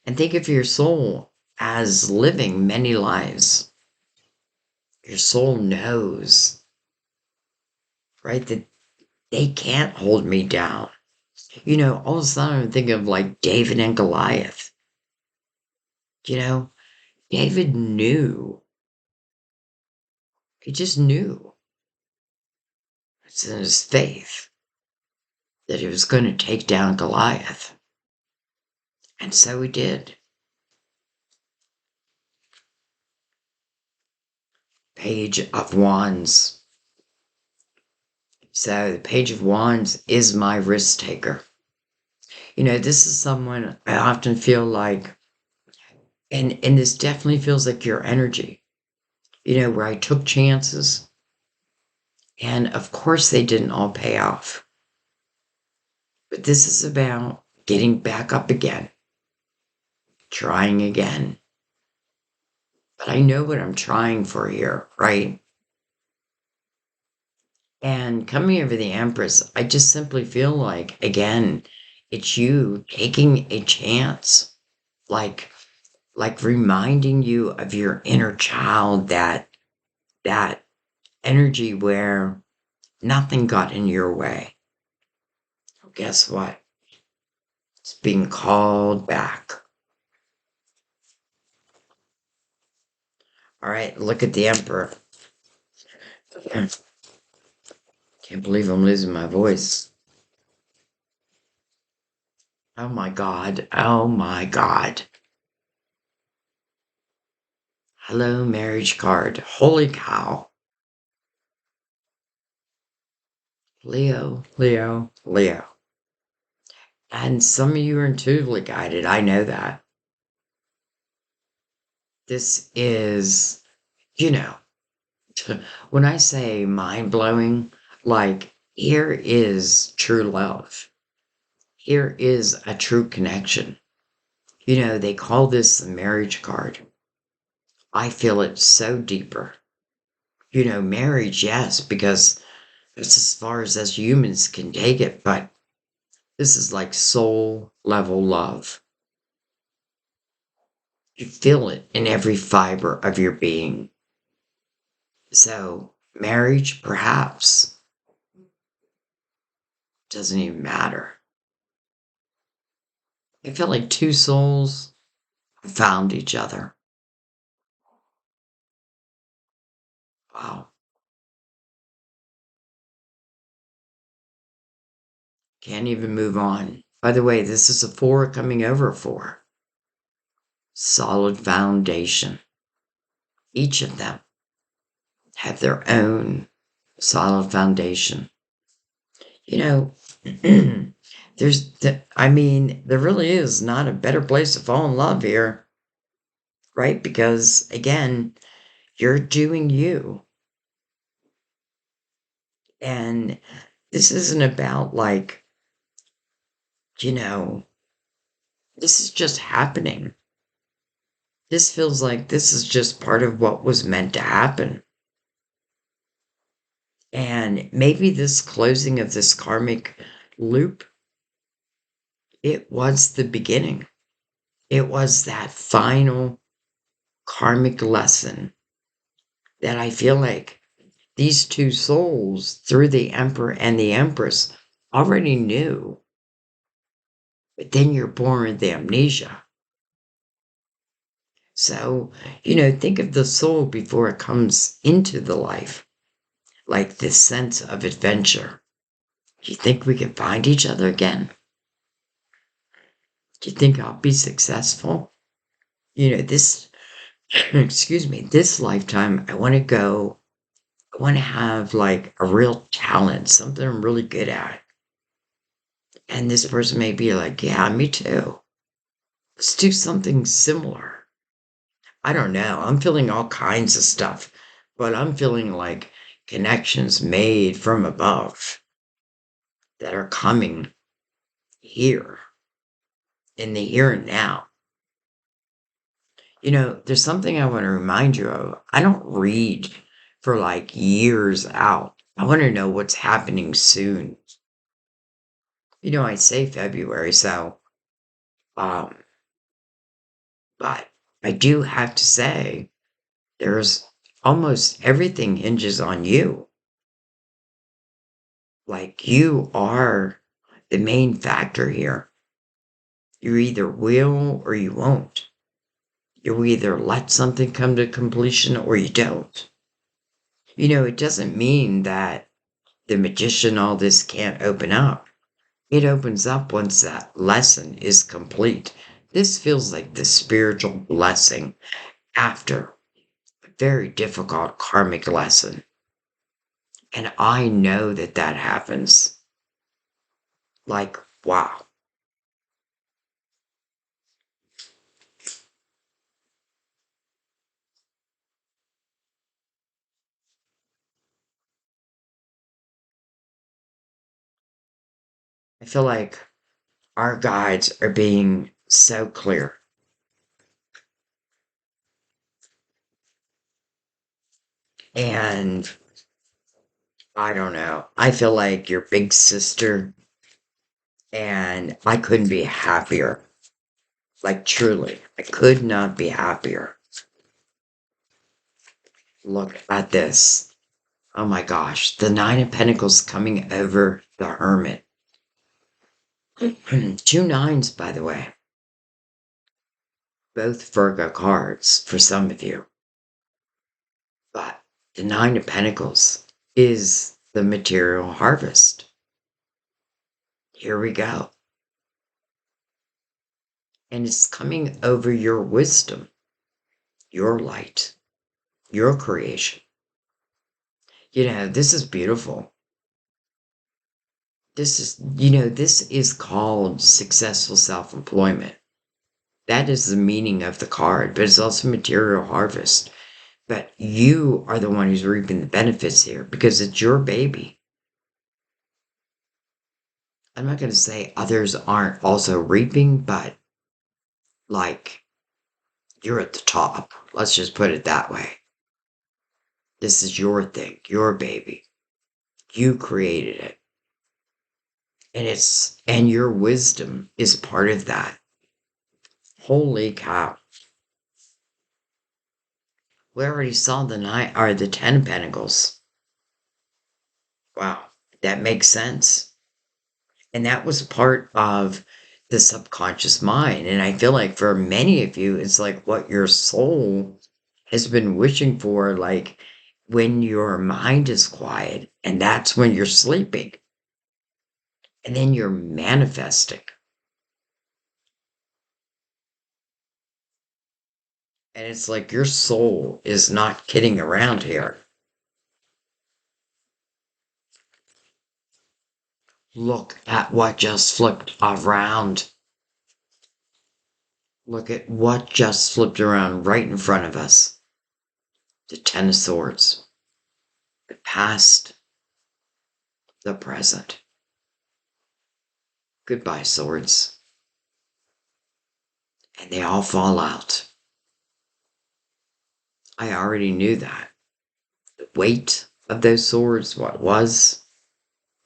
And think of your soul as living many lives. Your soul knows, right, that they can't hold me down. All of a sudden I'm thinking of like David and Goliath. You know, David knew. He just knew. It's in his faith that he was going to take down Goliath. And so he did. Page of Wands. So the Page of Wands is my risk taker. This is someone I often feel like, and this definitely feels like your energy, where I took chances. And of course, they didn't all pay off. But this is about getting back up again, trying again. But I know what I'm trying for here, right? And coming over the Empress, I just simply feel like, again, it's you taking a chance, like, like reminding you of your inner child, that energy where nothing got in your way. Guess what? It's being called back. All right, look at the Emperor. Can't believe I'm losing my voice. Oh my God. Oh my God. Hello, marriage card. Holy cow. Leo, Leo, Leo. And some of you are intuitively guided. I know that. This is, you know, when I say mind blowing, like here is true love. Here is a true connection. They call this the marriage card. I feel it so deeper. Marriage, yes, because it's as far as humans can take it, but this is like soul level love. You feel it in every fiber of your being. So, marriage, perhaps, doesn't even matter. I feel like two souls found each other. Wow. Can't even move on. By the way, this is a four coming over four. Solid foundation. Each of them have their own solid foundation. You know, there really is not a better place to fall in love here, right? Because again, you're doing you. And this isn't about like, you know, this is just happening. This feels like this is just part of what was meant to happen. And maybe this closing of this karmic loop, it was the beginning. It was that final karmic lesson that I feel like these two souls, through the Emperor and the Empress, already knew. But then you're born with amnesia. So, think of the soul before it comes into the life, like this sense of adventure. Do you think we can find each other again? Do you think I'll be successful? This, excuse me, this lifetime, I want to have like a real talent, something I'm really good at. And this person may be like, yeah, me too. Let's do something similar. I don't know. I'm feeling all kinds of stuff, but I'm feeling like connections made from above that are coming here in the here and now. There's something I want to remind you of. I don't read for like years out. I want to know what's happening soon. I say February, so, um, but I do have to say there's almost everything hinges on you. Like you are the main factor here. You either will or you won't. You either let something come to completion or you don't. It doesn't mean that the magician, all this can't open up. It opens up once that lesson is complete. This feels like the spiritual blessing after a very difficult karmic lesson. And I know that that happens. Like, wow. I feel like our guides are being so clear. And I don't know. I feel like your big sister, and I couldn't be happier. Like, truly, I could not be happier. Look at this. Oh my gosh, the Nine of Pentacles coming over the Hermit. Two nines, by the way. Both Virgo cards for some of you. But the Nine of Pentacles is the material harvest. Here we go. And it's coming over your wisdom, your light, your creation. This is beautiful. This is called successful self-employment. That is the meaning of the card, but it's also material harvest. But you are the one who's reaping the benefits here because it's your baby. I'm not going to say others aren't also reaping, but like you're at the top. Let's just put it that way. This is your thing, your baby. You created it. And your wisdom is part of that. Holy cow. We already saw the the 10 of Pentacles. Wow, that makes sense. And that was part of the subconscious mind. And I feel like for many of you, it's like what your soul has been wishing for, like when your mind is quiet, and that's when you're sleeping. And then you're manifesting. And it's like your soul is not kidding around here. Look at what just flipped around. Look at what just flipped around right in front of us. The Ten of Swords. The past, the present. Goodbye, swords. And they all fall out. I already knew that. The weight of those swords, what was,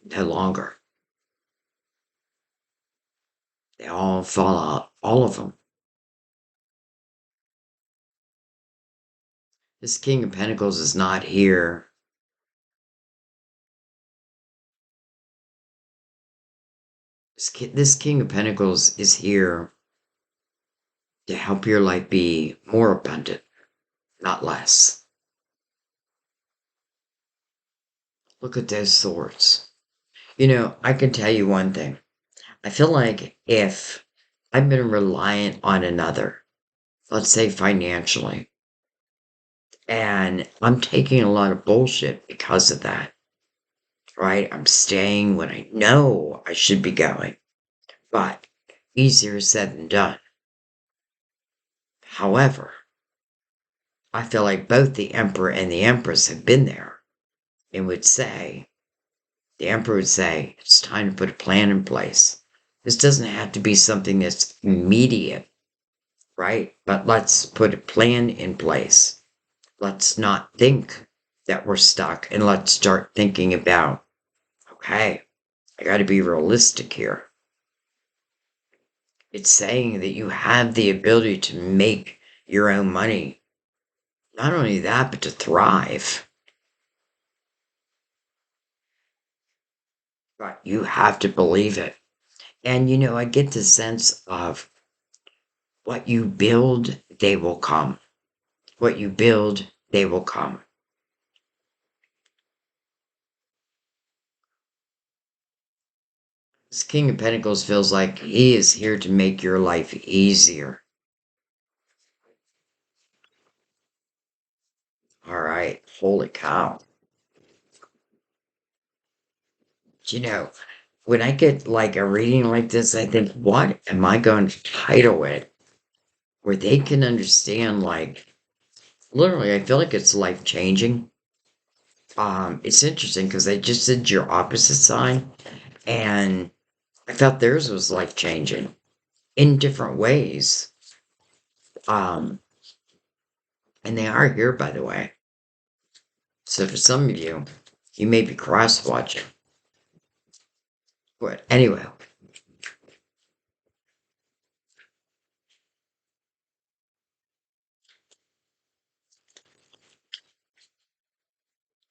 no longer. They all fall out, all of them. This King of Pentacles is not here. This King of Pentacles is here to help your life be more abundant, not less. Look at those swords. I can tell you one thing. I feel like if I've been reliant on another, let's say financially, and I'm taking a lot of bullshit because of that, right? I'm staying when I know I should be going, but easier said than done. However, I feel like both the Emperor and the Empress have been there and would say, the Emperor would say, it's time to put a plan in place. This doesn't have to be something that's immediate, right? But let's put a plan in place. Let's not think that we're stuck and let's start thinking about, okay, I got to be realistic here. It's saying that you have the ability to make your own money. Not only that, but to thrive. But you have to believe it. And I get the sense of what you build, they will come. What you build, they will come. This King of Pentacles feels like he is here to make your life easier. All right, holy cow. You know, when I get like a reading like this, I think, what am I going to title it? Where they can understand, like, literally, I feel like it's life changing. It's interesting because I just did your opposite sign, and I thought theirs was life changing in different ways. Um, and they are here, by the way. So for some of you, you may be cross watching. But anyway,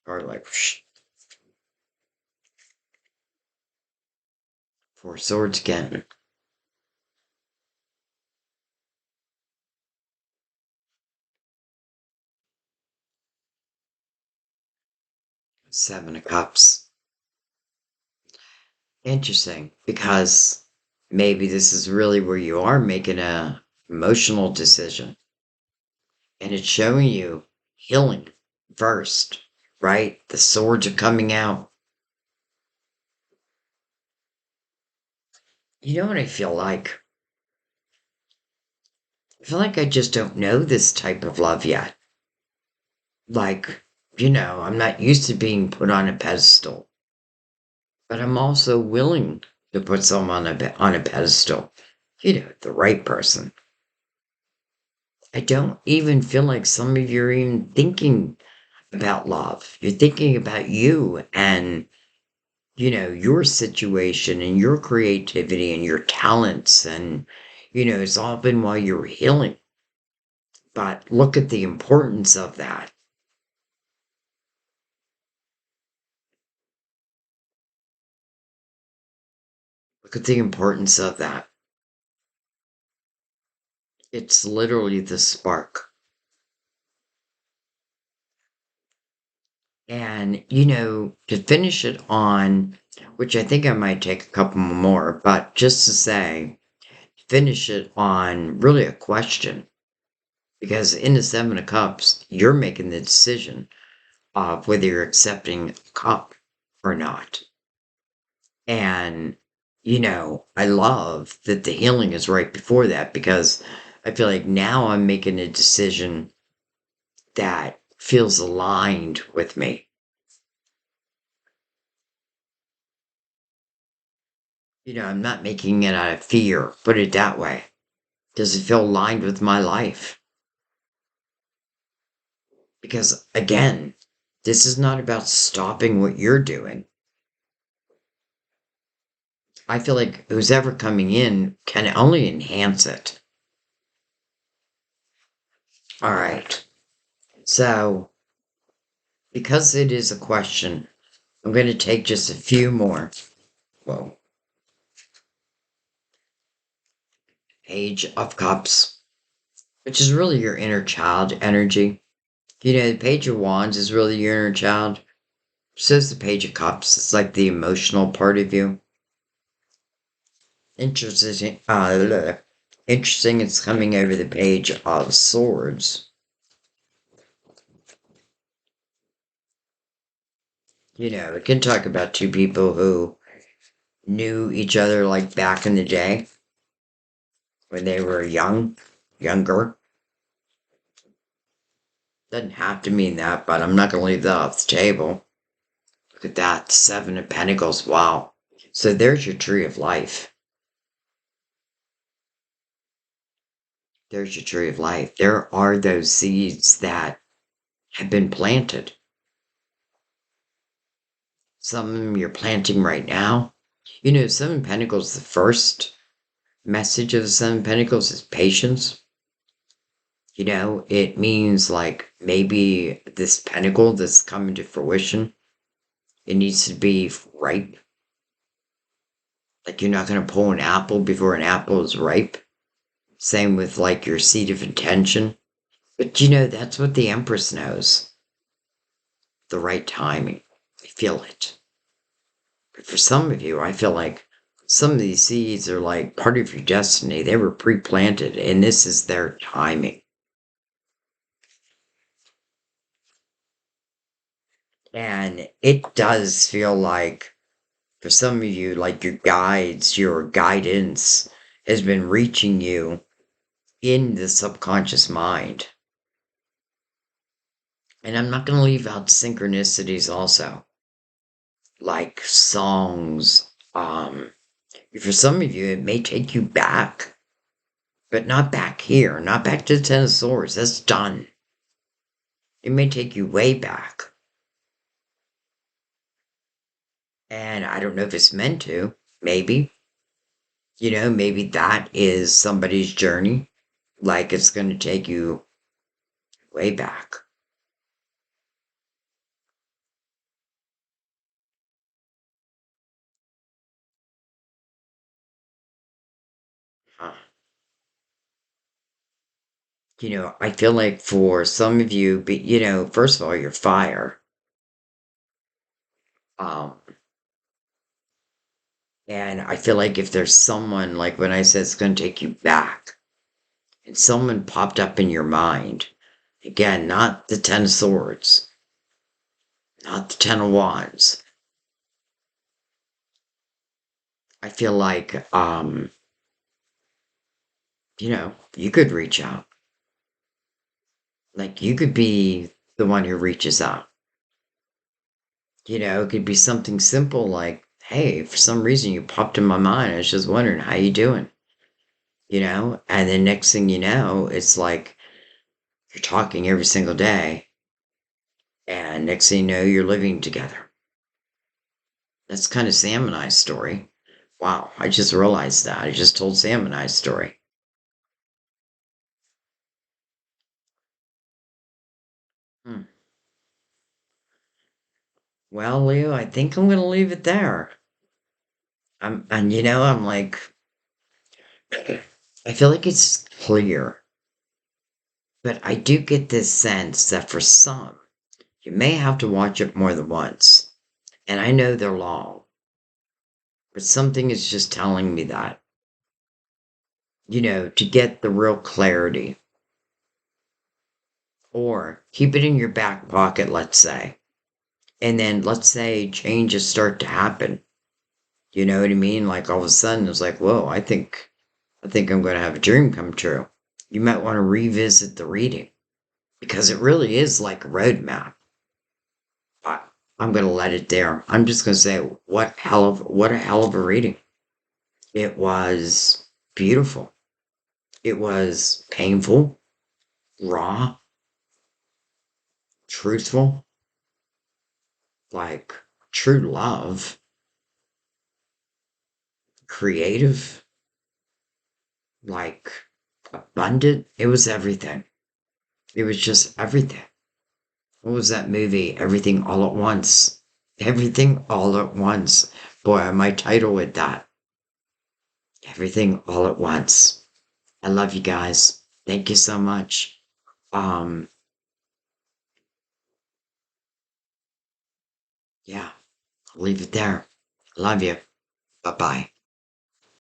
or like, Four Swords again. Seven of Cups. Interesting, because maybe this is really where you are making a emotional decision. And it's showing you healing first, right? The swords are coming out. You know what I feel like? I feel like I just don't know this type of love yet. Like, I'm not used to being put on a pedestal, but I'm also willing to put someone on a pedestal. The right person. I don't even feel like some of you are even thinking about love. You're thinking about you and, your situation and your creativity and your talents. And, it's all been while you were healing. But look at the importance of that. Look at the importance of that. It's literally the spark. And, to finish it on, which I think I might take a couple more, but just to say, finish it on really a question. Because in the Seven of Cups, you're making the decision of whether you're accepting a cup or not. And, I love that the healing is right before that because I feel like now I'm making a decision that feels aligned with me. I'm not making it out of fear, put it that way. Does it feel aligned with my life? Because again, this is not about stopping what you're doing. I feel like who's ever coming in can only enhance it. All right. So, because it is a question, I'm going to take just a few more. Whoa. Page of Cups, which is really your inner child energy. The Page of Wands is really your inner child. So is the Page of Cups. It's like the emotional part of you. Interesting. Interesting. It's coming over the Page of Swords. It can talk about two people who knew each other like back in the day when they were younger. Doesn't have to mean that, but I'm not going to leave that off the table. Look at that, Seven of Pentacles. Wow. So there's your tree of life. There's your tree of life. There are those seeds that have been planted. Some of them you're planting right now. Seven of Pentacles, the first message of the Seven of Pentacles is patience. It means like maybe this pentacle that's coming to fruition, it needs to be ripe. Like you're not going to pull an apple before an apple is ripe. Same with like your seed of intention. But that's what the Empress knows. The right timing. I feel it. But for some of you, I feel like some of these seeds are like part of your destiny. They were pre-planted and this is their timing. And it does feel like for some of you, like your guides, your guidance has been reaching you in the subconscious mind. And I'm not going to leave out synchronicities also, like songs. For some of you, it may take you back, but not back here, not back to the Ten of Swords. That's done. It may take you way back. And I don't know if it's meant to. Maybe. Maybe that is somebody's journey. Like it's going to take you way back. Huh. I feel like for some of you, but first of all, you're fire. Um, and I feel like if there's someone, like when I said it's going to take you back, and someone popped up in your mind, again, not the Ten of Swords, not the Ten of Wands. I feel like, you could reach out. Like you could be the one who reaches out. It could be something simple like, hey, for some reason you popped in my mind. I was just wondering how you doing. And then next thing you know, it's like you're talking every single day. And next thing you know, you're living together. That's kind of Sam and I's story. Wow, I just realized that. I just told Sam and I's story. Hmm. Well, Leo, I think I'm going to leave it there. I'm like, I feel like it's clear, but I do get this sense that for some, you may have to watch it more than once. And I know they're long, but something is just telling me that, to get the real clarity. Or keep it in your back pocket, let's say. And then let's say changes start to happen. You know what I mean? Like all of a sudden it's like, whoa, I think I'm gonna have a dream come true. You might want to revisit the reading because it really is like a roadmap. But I'm gonna let it there. I'm just gonna say what a hell of a reading. It was beautiful. It was painful, raw, truthful, like true love, creative, like abundant. It was everything. It was just everything. What was that movie? Everything All at Once. Everything All at Once. Boy, I might title it that. Everything All at Once. I love you guys. Thank you so much. Um, yeah, I'll leave it there. Love you. Bye bye.